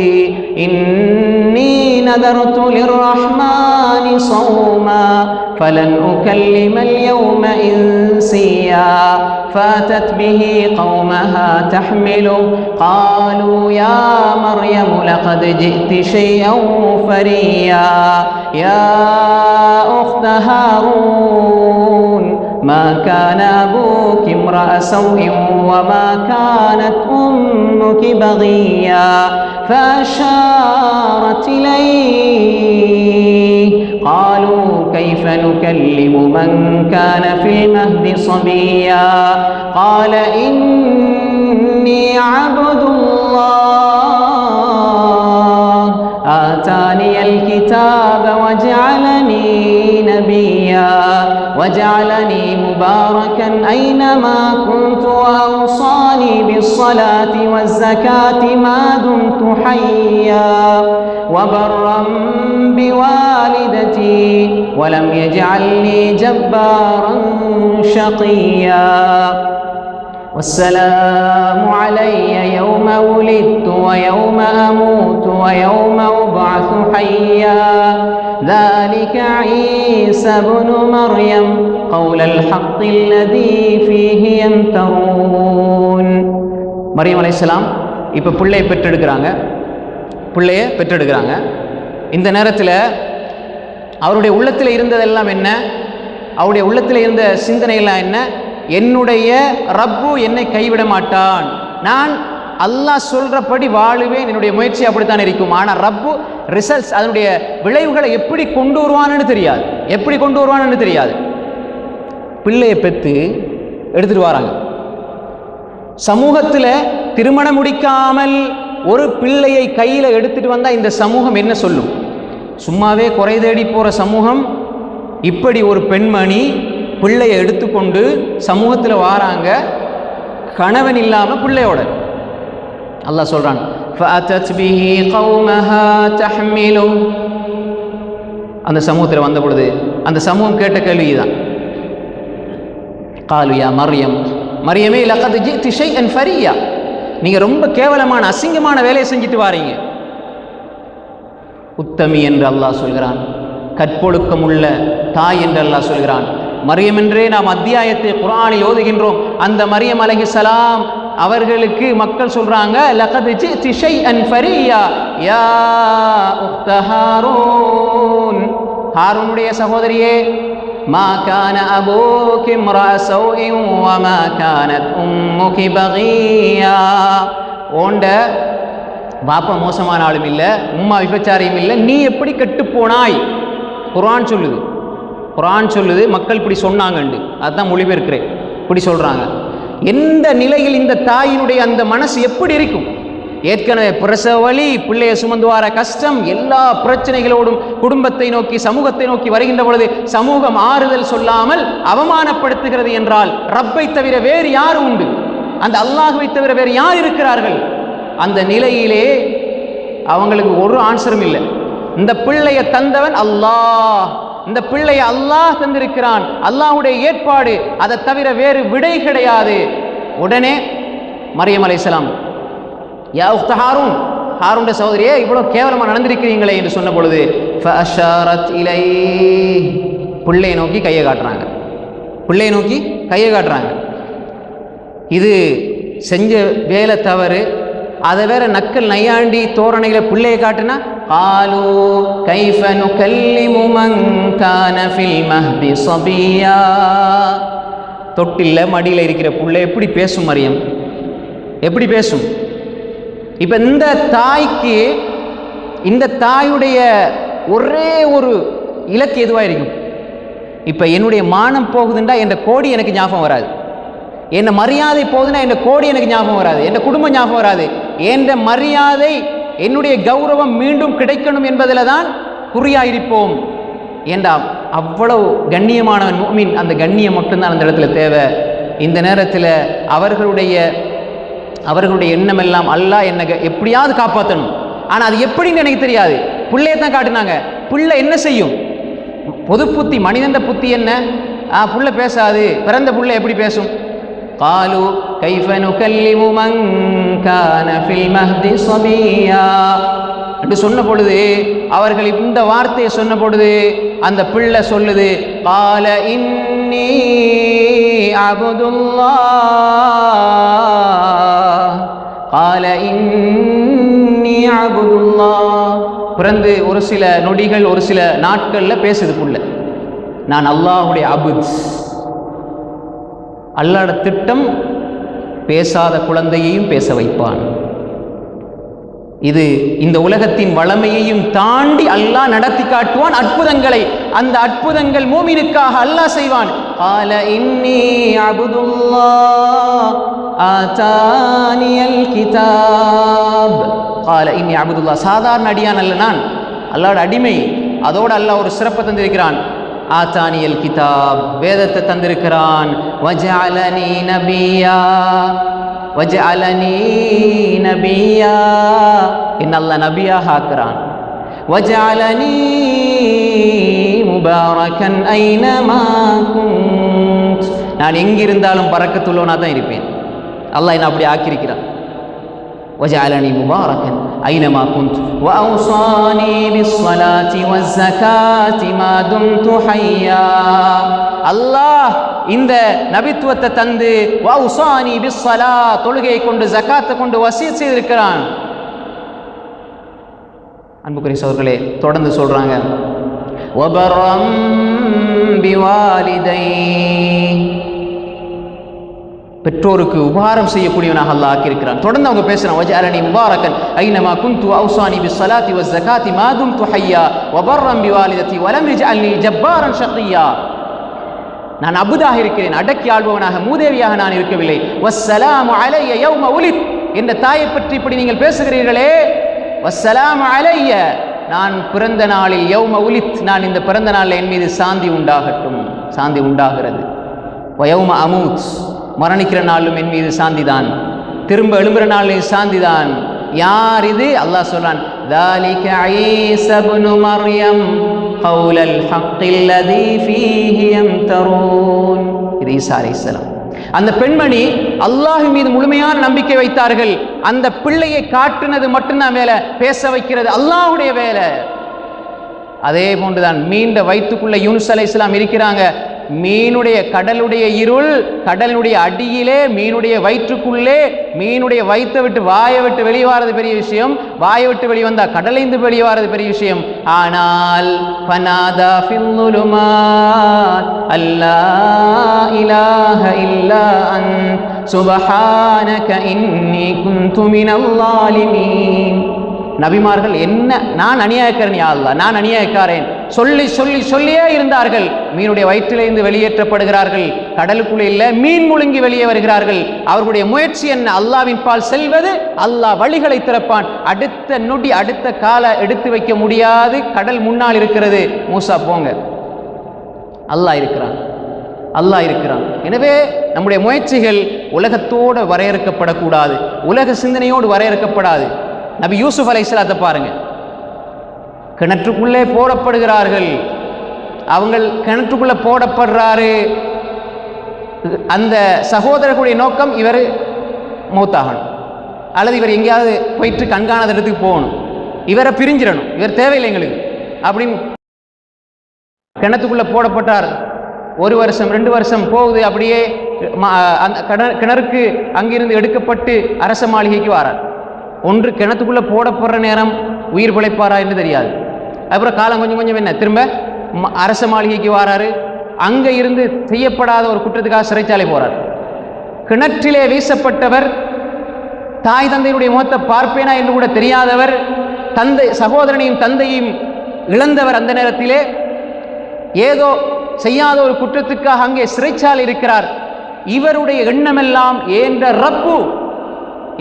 இன்னி நதர்து லிர்ரஹ்மானி ஸௌமா فلن أكلم اليوم إنسيا فاتت به قومها تحمله قالوا يا مريم لقد جئت شيئا فريا يا أخت هارون ما كان أبوك امرأ سوء وما كانت أمك بغيا فأشارت إليه قالوا كيف نكلم من كان في المهد صبيا قال إني عبد الله آتاني الكتاب وجعلني نبيا وجعلني مباركا أينما كنت وأوصاني بالصلاة والزكاة ما دمت حيا وبرا بوالدتي ولم يجعلني جبارا شقيا والسلام علي يوم ولدت ويوم أموت ويوم أبعث حيا ذلك عيسى ابن مريم قول الحق الذي فيه يمترون. மரியம் அலைஹிஸ்ஸலாம் இப்போ பிள்ளையை பெற்றெடுக்கிறாங்க. இந்த நேரத்தில் அவருடைய உள்ளத்தில் இருந்ததெல்லாம் என்ன, அவருடைய உள்ளத்தில் இருந்த சிந்தனையெல்லாம் என்ன? என்னுடைய ரப்பு என்னை கைவிட மாட்டான், நான் அல்லாஹ் சொல்றபடி வாழுவேன், என்னுடைய முயற்சி அப்படித்தான் இருக்கும். ஆனால் ரப்பு ரிசல்ட்ஸ், அதனுடைய விளைவுகளை எப்படி கொண்டு வருவான்னு தெரியாது. பிள்ளையை பெற்று எடுத்துட்டு வராங்க. சமூகத்தில் திருமணம் முடிக்காமல் ஒரு பிள்ளையை கையில் எடுத்துட்டு வந்தால் இந்த சமூகம் என்ன சொல்லும்? சும்மாவே குறை தேடி போகிற சமூகம் இப்படி ஒரு பெண்மணி பிள்ளையை எடுத்துக்கொண்டு சமூகத்தில் வாராங்க, கணவன் இல்லாமல் பிள்ளையோட. அல்லாஹ் சொல்றான் ஃபஅதத் பிஹி கௌமஹா தஹ்மிலு. அந்த சமூகத்தில் வந்த பொழுது அந்த சமூகம் கேட்ட கேள்விதான், காலு யா மரியமே லகத் ஜித்தி ஷைஅன் ஃபரியா, நீங்க ரொம்ப கேவலமான அசிங்கமான வேலையை செஞ்சுட்டு வாரீங்க. உத்தமி என்று அல்லாஹ் சொல்கிறான், கற்பொழுக்கம் உள்ள தாய் என்று அல்லாஹ் சொல்கிறான். மரியம் என்றே நாம் அத்தியாயத்தை குர்ஆனில் ஓதுகின்றோம். அந்த மரியம் அலைஹிஸ்ஸலாம் அவர்களுக்கு மக்கள் சொல்றாங்க லகத் ஜித்தி ஷைஅன் ஃபரியா யா உக்த ஹாரூன், ஹாரூனுடைய சகோதரியே, மா கான அபூகி இம்ரஅ ஸௌஇன் வ மா கானத் உம்முகி பகியா, ஓண்ட பாப்பா மோசமான ஆளும் இல்லை, உம்மா விபச்சாரியும் இல்லை, நீ எப்படி கெட்டு போனாய்? குர்ஆன் சொல்லுது மக்கள் இப்படி சொன்னாங்கண்டு, அதுதான் மொழிபெயர்க்கிறேன். இப்படி சொல்றாங்க. எந்த நிலையில் இந்த தாயினுடைய அந்த மனசு எப்படி இருக்கும்? ஏற்கனவே பிரசவ வலி, பிள்ளையை சுமந்து வர கஷ்டம், எல்லா பிரச்சனைகளோடும் குடும்பத்தை நோக்கி சமூகத்தை நோக்கி வருகின்ற பொழுது சமூகம் ஆறுதல் சொல்லாமல் அவமானப்படுத்துகிறது என்றால் ரப்பை தவிர வேறு யார் உண்டு? அந்த அல்லாஹ்வை தவிர வேறு யார் இருக்கிறார்கள்? அந்த நிலையிலே அவங்களுக்கு ஒரு ஆன்சரும் இல்லை. இந்த பிள்ளையை தந்தவன் அல்லாஹ், இந்த பிள்ளையை அல்லாஹ் தந்திருக்கிறான், அல்லாஹ்வுடைய ஏற்பாடு, அதை தவிர வேறு விடை கிடையாது. உடனே மரியம் அலைஹிஸ்ஸலாம் யா உக்த ஹாரூன், ஹாரூனுடைய சகோதரியே, இவ்வளவு கேவலமா நடந்திருக்கிறீங்களே என்று சொன்ன பொழுது ஃபஅஷாரத் இலைஹ், பிள்ளையை நோக்கி கையை காட்டுறாங்க. இது செஞ்ச வேலை தவறு, அதை வேற நக்கல் நையாண்டி தோரணைகளை பிள்ளையை காட்டுனா காலு கைஃப நுகல்லிமு மன் கான ஃபில் மஹ்தி ஸபியா, தொட்டில்ல மடியில் இருக்கிற பிள்ளை எப்படி பேசும்? மரியம் எப்படி பேசும்? இப்ப இந்த தாய்க்கு, இந்த தாயுடைய ஒரே ஒரு இலக்கு எதுவாக இருக்கும்? இப்போ என்னுடைய மானம் போகுதுண்டா என் கோடி எனக்கு ஞாபகம் வராது, என் மரியாதை போகுதுன்னா என் கோடி எனக்கு ஞாபகம் வராது, என் குடும்பம் ஞாபகம் வராது. என் மரியாதை என்னுடைய கௌரவம் மீண்டும் கிடைக்கணும் என்பதில் தான் குறியாயிருப்போம் ஏண்டா அவ்வளவு கண்ணியமானவன் முஃமின். அந்த கண்ணியம் மட்டும்தான் அந்த இடத்துல தேவை. இந்த நேரத்தில் அவர்களுடைய எண்ணம் எல்லாம் அல்லாஹ் என்னை எப்படியாவது காப்பாற்றணும். ஆனால் அது எப்படின்னு எனக்கு தெரியாது. பிள்ளையை தான் காட்டினாங்க. பிள்ளை என்ன செய்யும்? பொது புத்தி, மனிதந்த புத்தி என்ன? புள்ள பேசாது. பிறந்த புள்ள எப்படி பேசும்? காலு கைஃப நுகல்லிமு மன் கான ஃபில் மஹ்தி ஸபியா என்று சொன்ன பொழுது, அவர்கள் இந்த வார்த்தையை சொன்ன பொழுது அந்த பிள்ளை சொல்லுது, கால இன்னி அபுதுல்லாஹ், கால இன்னி அபுதுல்லாஹ். பிறந்து ஒரு சில நொடிகள், ஒரு சில நாட்களில் பேசுது புள்ள, நான் அல்லாஹுடைய அபுத். அல்லாஹ்வுடைய திட்டம் பேசாத குழந்தையையும் பேச வைப்பான். இது இந்த உலகத்தின் வளமையையும் தாண்டி அல்லாஹ் நடத்தி காட்டுவான் அற்புதங்களை. அந்த அற்புதங்கள் மூமினுக்காக அல்லாஹ் செய்வான். قال إني عبد الله آتاني الكتاب. قال إني عبد الله. சாதாரண அடியான் அல்ல நான், அல்லாஹ்வுடைய அடிமை. அதோடு அல்லாஹ் ஒரு சிறப்பு தந்திருக்கிறான். ஆத்தானியல் கிதாப், வேதத்தை தந்திருக்கிறான். வஜஅலனி நபியா, வஜஅலனி நபியா, என்ன அல்லாஹ் நபியாக ஆக்குறான். வஜஅலனி முபாரக்கன் ஐனமா குன்த், நான் எங்கிருந்தாலும் பரக்கத்துள்ளவனாக தான் இருப்பேன். அல்லாஹ் என்ன அப்படி ஆக்கியிருக்கிறான். وجعلني مباركا أينما كنت وأوصاني بالصلاة والزكاة ما دمت حيا. அல்லாஹ் இந்த நபித்துவத்தை தந்து வௌசானி பிஸ்ஸலா, தொழுகையை கொண்டு ஜகாத்தை கொண்டு வசியத் செய்திருக்கிறான். அன்புக்குரிய சகோதரர்களே, தொடர்ந்து சொல்றாங்க, வபர்ரம் பிவாலிதை, பெற்றோருக்கு உபகாரம் செய்யக்கூடியவனாக அல்லாஹ் ஆக்கியிருக்கிறான். தொடர்ந்து அவங்க பேசுறான். வஜஅலனி முபாரக்கன் ஐனமா குன்து வௌசானி பிஸ்ஸலாத்தி வஸ்ஸகாத்தி மா தும்து ஹய்யா வபர்ரம் பிவாலிததி வலம் யஜஅல்னி ஜப்பாரன் ஷகியா. நான் அபுதாக இருக்கிறேன், அடக்கி ஆள்பவனாக, மூதேவியாக நான் இருக்கவில்லை. வஸ்ஸலாமு அலைய யௌம உலித், என்ற தாயை பற்றி இப்படி நீங்கள் பேசுகிறீர்களே, வஸ்ஸலாமு அலைய, நான் பிறந்த நாளில், யௌம உலித், நான் இந்த பிறந்த நாளில் என் மீது சாந்தி உண்டாகட்டும். சாந்தி உண்டாகிறது. வயௌம அமூத், மரணிக்கிற நாளும் என் மீது சாந்தி தான், திரும்ப எழும்புற நாளில் சாந்தி தான். யார் இது? அல்லாஹ் சொல்றான், ذَلِكَ عِيسَى ابْنُ مَرْيَمَ قَوْلَ الْحَقِّ الَّذِي فِيهِ يَمْتَرُونَ. இது ஈசா அலைஹிஸ்ஸலாம். அந்த பெண்மணி அல்லாஹ் மீது முழுமையான நம்பிக்கை வைத்தார்கள். அந்த பிள்ளையை காட்டுனது மட்டும்தான் வேலை, பேச வைக்கிறது அல்லாஹ்வுடைய வேலை. அதே போன்றுதான் மீண்ட வயிற்றுக்குள்ள யூனுஸ் அலைஹிஸ்ஸலாம் இருக்கிறாங்க. மீனுடைய கடலுடைய இருள், கடலுடைய அடியிலே, மீனுடைய வயிற்றுக்குள்ளே, மீனுடைய வயிற்றை விட்டு வாயை விட்டு வெளியே வாரது பெரிய விஷயம், வாயை விட்டு வெளியே வந்தா கடலைந்து வெளியே வாரது பெரிய விஷயம். ஆனால் ஃபனாதா ஃபில்-லுலுமாத் அல்லா இலாஹ இல்லா அன்த் சுப்ஹானக இன்னி குன்து மினல் ஸாலிமீன். நபிமார்கள் என்ன, நான் அநியாயக்காரன் யா அல்லாஹ், நான் அநியாயக்காரன் சொல்லி சொல்லி சொல்லியே இருந்தார்கள். மீனுடைய வயிற்றிலிருந்து வெளியேற்றப்படுகிறார்கள், கடலுக்குள்ளே இல்லை, மீன் முழுங்கி வெளியே வருகிறார்கள். அவர்களுடைய முயற்சி என்ன? அல்லாஹ்வின் பால் செல்வது. அல்லாஹ் வழிகளை திறப்பான். அடுத்த நொடி, அடுத்த கால எடுத்து வைக்க முடியாது, கடல் முன்னால் இருக்கிறது. மூசா போங்க, அல்லாஹ் இருக்கிறான், அல்லாஹ் இருக்கிறான். எனவே நம்முடைய முயற்சிகள் உலகத்தோடு வரையறுக்கப்படக்கூடாது, உலக சிந்தனையோடு வரையறுக்கப்படாது. நபி யூசுப் அலைஹிஸ்ஸலாத்தை பாருங்க, கிணற்றுக்குள்ளே போடப்படுகிறார்கள். அவங்க கிணற்றுக்குள்ளே போடப்படுறாரு. அந்த சகோதரர்களுடைய நோக்கம் இவர் மௌத்தாகணும், அல்லது இவர் எங்கேயாவது போயிட்டு கண்காணாத இடத்துக்கு போகணும், இவரை பிரிஞ்சிடணும், இவர் தேவையில்லை எங்களுக்கு அப்படின்னு கிணத்துக்குள்ளே போடப்பட்டார். 1 வருஷம் 2 வருஷம் போகுது. அப்படியே அந்த கிணறுக்கு அங்கிருந்து எடுக்கப்பட்டு அரச மாளிகைக்கு வாரார். ஒன்று கிணத்துக்குள்ளே போடப்படுற நேரம் உயிர் பிழைப்பாரா என்று தெரியாது. அப்புறம் காலம் கொஞ்சம் கொஞ்சம் என்ன, திரும்ப அரச மாளிகைக்கு வாராரு. அங்கே இருந்து செய்யப்படாத ஒரு குற்றத்துக்காக சிறைச்சாலை போகிறார். கிணற்றிலே வீசப்பட்டவர், தாய் தந்தையுடைய முகத்தை பார்ப்பேனா என்று கூட தெரியாதவர், தந்தை சகோதரனையும் தந்தையும் இழந்தவர். அந்த நேரத்திலே ஏதோ செய்யாத ஒரு குற்றத்துக்காக அங்கே சிறைச்சாலை இருக்கிறார். இவருடைய எண்ணமெல்லாம் ஏன்ற ரப்பு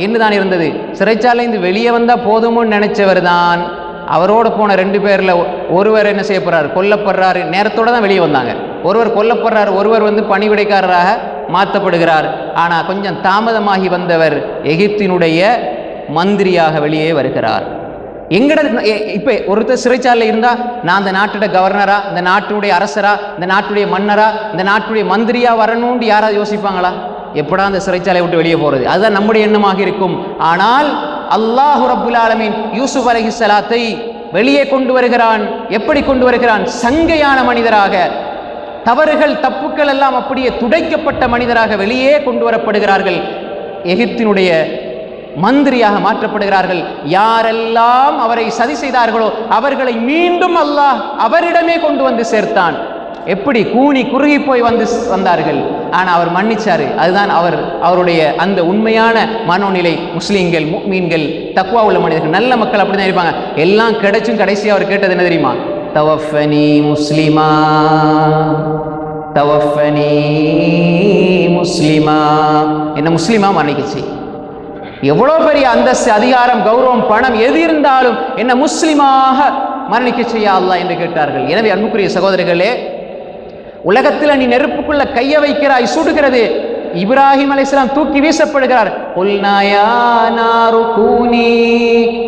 என்றுதான் இருந்தது. சிறைச்சாலைந்து வெளியே வந்தால் போதும்னு நினைச்சவர் தான் அவரோடு போன 2 பேரில் ஒருவர் என்ன செய்யப்படுறார், கொல்லப்படுறாரு. நேரத்தோடு தான் வெளியே வந்தாங்க. ஒருவர் கொல்லப்படுறார், ஒருவர் பணிவிடைக்காரராக மாற்றப்படுகிறார். ஆனால் கொஞ்சம் தாமதமாகி வந்தவர் எகிப்தினுடைய மந்திரியாக வெளியே வருகிறார். எங்கட இப்போ ஒருத்தர் சிறைச்சாலையில் இருந்தால் நான் இந்த நாட்டோட கவர்னரா, இந்த நாட்டுடைய அரசரா, இந்த நாட்டுடைய மன்னரா, இந்த நாட்டுடைய மந்திரியா வரணும்னு யாராவது யோசிப்பாங்களா? எப்படா அந்த சிறைச்சாலையை விட்டு வெளியே போகிறது? அதுதான் நம்முடைய எண்ணமாக இருக்கும். ஆனால் அல்லாஹு ரப்புல் ஆலமீன் யூசுப் அலைஹிஸ்ஸலாத்தை வெளியே கொண்டு வருகிறான். எப்படி கொண்டு வருகிறான்? சங்கையான மனிதராக, தவறுகள் தப்புக்கள் எல்லாம் அப்படியே துடைக்கப்பட்ட மனிதராக வெளியே கொண்டு வரப்படுகிறார்கள். எகிப்தினுடைய மந்திரியாக மாற்றப்படுகிறார்கள். யாரெல்லாம் அவரை சதி செய்தார்களோ அவர்களை மீண்டும் அல்லாஹ் அவரிடமே கொண்டு வந்து சேர்த்தான். எப்படி கூனி குறுகி போய் வந்தார்கள், ஆனால் அவர் மன்னிச்சாரு. அதுதான் அவருடைய அந்த உண்மையான மனோநிலை. முஸ்லீம்கள், முஃமின்கள், தக்வா உள்ள மனிதர்கள், நல்ல மக்கள் அப்படி தான் இருப்பாங்க. எல்லாம் கிடைச்சும் கடைசியாக அவர் கேட்டது என்ன தெரியுமா? தவஃபனி முஸ்லிமா, தவஃபனி முஸ்லிமா, என்ன முஸ்லிமா மன்னிக்கச்சி. எவ்வளோ பெரிய அந்தஸ்து, அதிகாரம், கௌரவம், பணம் எது இருந்தாலும் என்ன முஸ்லிமாக மரணிக்க செய்யா அல்லாஹ் என்று கேட்டார்கள். எனவே அன்புக்குரிய சகோதரர்களே, உலகத்தில் நீ நெருப்புக்குள்ள கைய வைக்கிறாய், சுடுகிறது. இப்ராஹிம் அலைஹிஸ்ஸலாம் தூக்கி வீசப்படுகிறார். குல்னா யா நாரு கூனி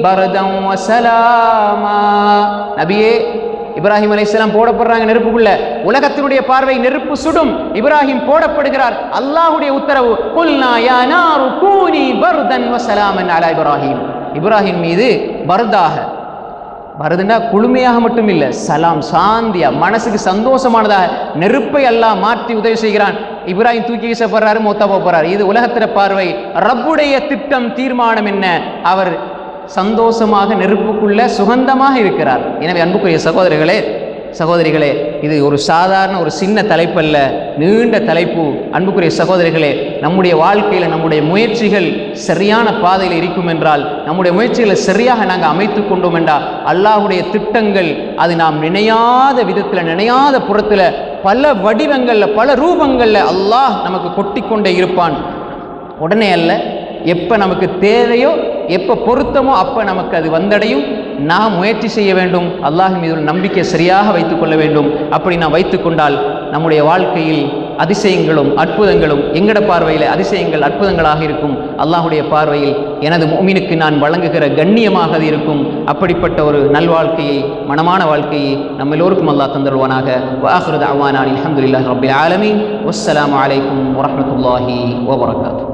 பர்தன் வ ஸலாமா. நபியே, இப்ராஹிம் அலைஹிஸ்ஸலாம் போடப்படுறாங்க நெருப்புக்குள்ள. உலகத்தினுடைய பார்வை நெருப்பு சுடும். இப்ராஹிம் போடப்படுகிறார். அல்லாஹ்வுடைய உத்தரவு, குல்னா யா நாரு கூனி பர்தன் வ ஸலாமன் அலா இப்ராஹிம். இப்ராஹிம் மீது பர்தாக, பரதுனா குளுமையாக மட்டும் இல்லை, சலாம், சாந்தியா, மனசுக்கு சந்தோஷமானதாக நெருப்பை அல்லாஹ் மாற்றி உதவி செய்கிறான். இப்ராஹிம் தூக்கி வீசப்படுறாரு, மௌத்தா போறாரு. இது உலகத்திற பார்வை. ரப்புடைய திட்டம், தீர்மானம் என்ன? அவர் சந்தோஷமாக நெருப்புக்குள்ள சுகந்தமாக இருக்கிறார். எனவே அன்புக்குரிய சகோதரர்களே, சகோதரிகளே, இது ஒரு சாதாரண ஒரு சின்ன தலைப்பு அல்ல, நீண்ட தலைப்பு. அன்புக்குரிய சகோதரிகளே, நம்முடைய வாழ்க்கையில் நம்முடைய முயற்சிகள் சரியான பாதையில் இருக்கும் என்றால், நம்முடைய முயற்சிகளை சரியாக நாங்கள் அமைத்து கொண்டோம் என்றால், அல்லாஹ்வுடைய திட்டங்கள் அது நாம் நினையாத விதத்தில், நினையாத புறத்தில், பல வடிவங்களில், பல ரூபங்களில் அல்லாஹ் நமக்கு கொட்டிக்கொண்டே இருப்பான். உடனே அல்ல, எப்போ நமக்கு தேவையோ, எப்போ பொருத்தமோ அப்போ நமக்கு அது வந்தடையும். நாம் முயற்சி செய்ய வேண்டும். அல்லாஹ் மீது நம்பிக்கை சரியாக வைத்துக்கொள்ள வேண்டும். அப்படி நாம் வைத்துக்கொண்டால் நம்முடைய வாழ்க்கையில் அதிசயங்களும் அற்புதங்களும், எங்கட பார்வையில் அதிசயங்கள் அற்புதங்களாக இருக்கும். அல்லாஹுடைய பார்வையில் எனது முஃமினுக்கு நான் வழங்குகிற கண்ணியமாக அது இருக்கும். அப்படிப்பட்ட ஒரு நல்வாழ்க்கையை, மனமான வாழ்க்கையை நம்ம எல்லோருக்கும் அல்லாஹ் தந்தருவானாக. வஆகிரு தஅவானா அல்ஹம்துலில்லாஹி ரப்பில் ஆலமீன். வஸ்ஸலாமு அலைக்கும் வரஹ்மத்துல்லாஹி வபரகாத்துஹு.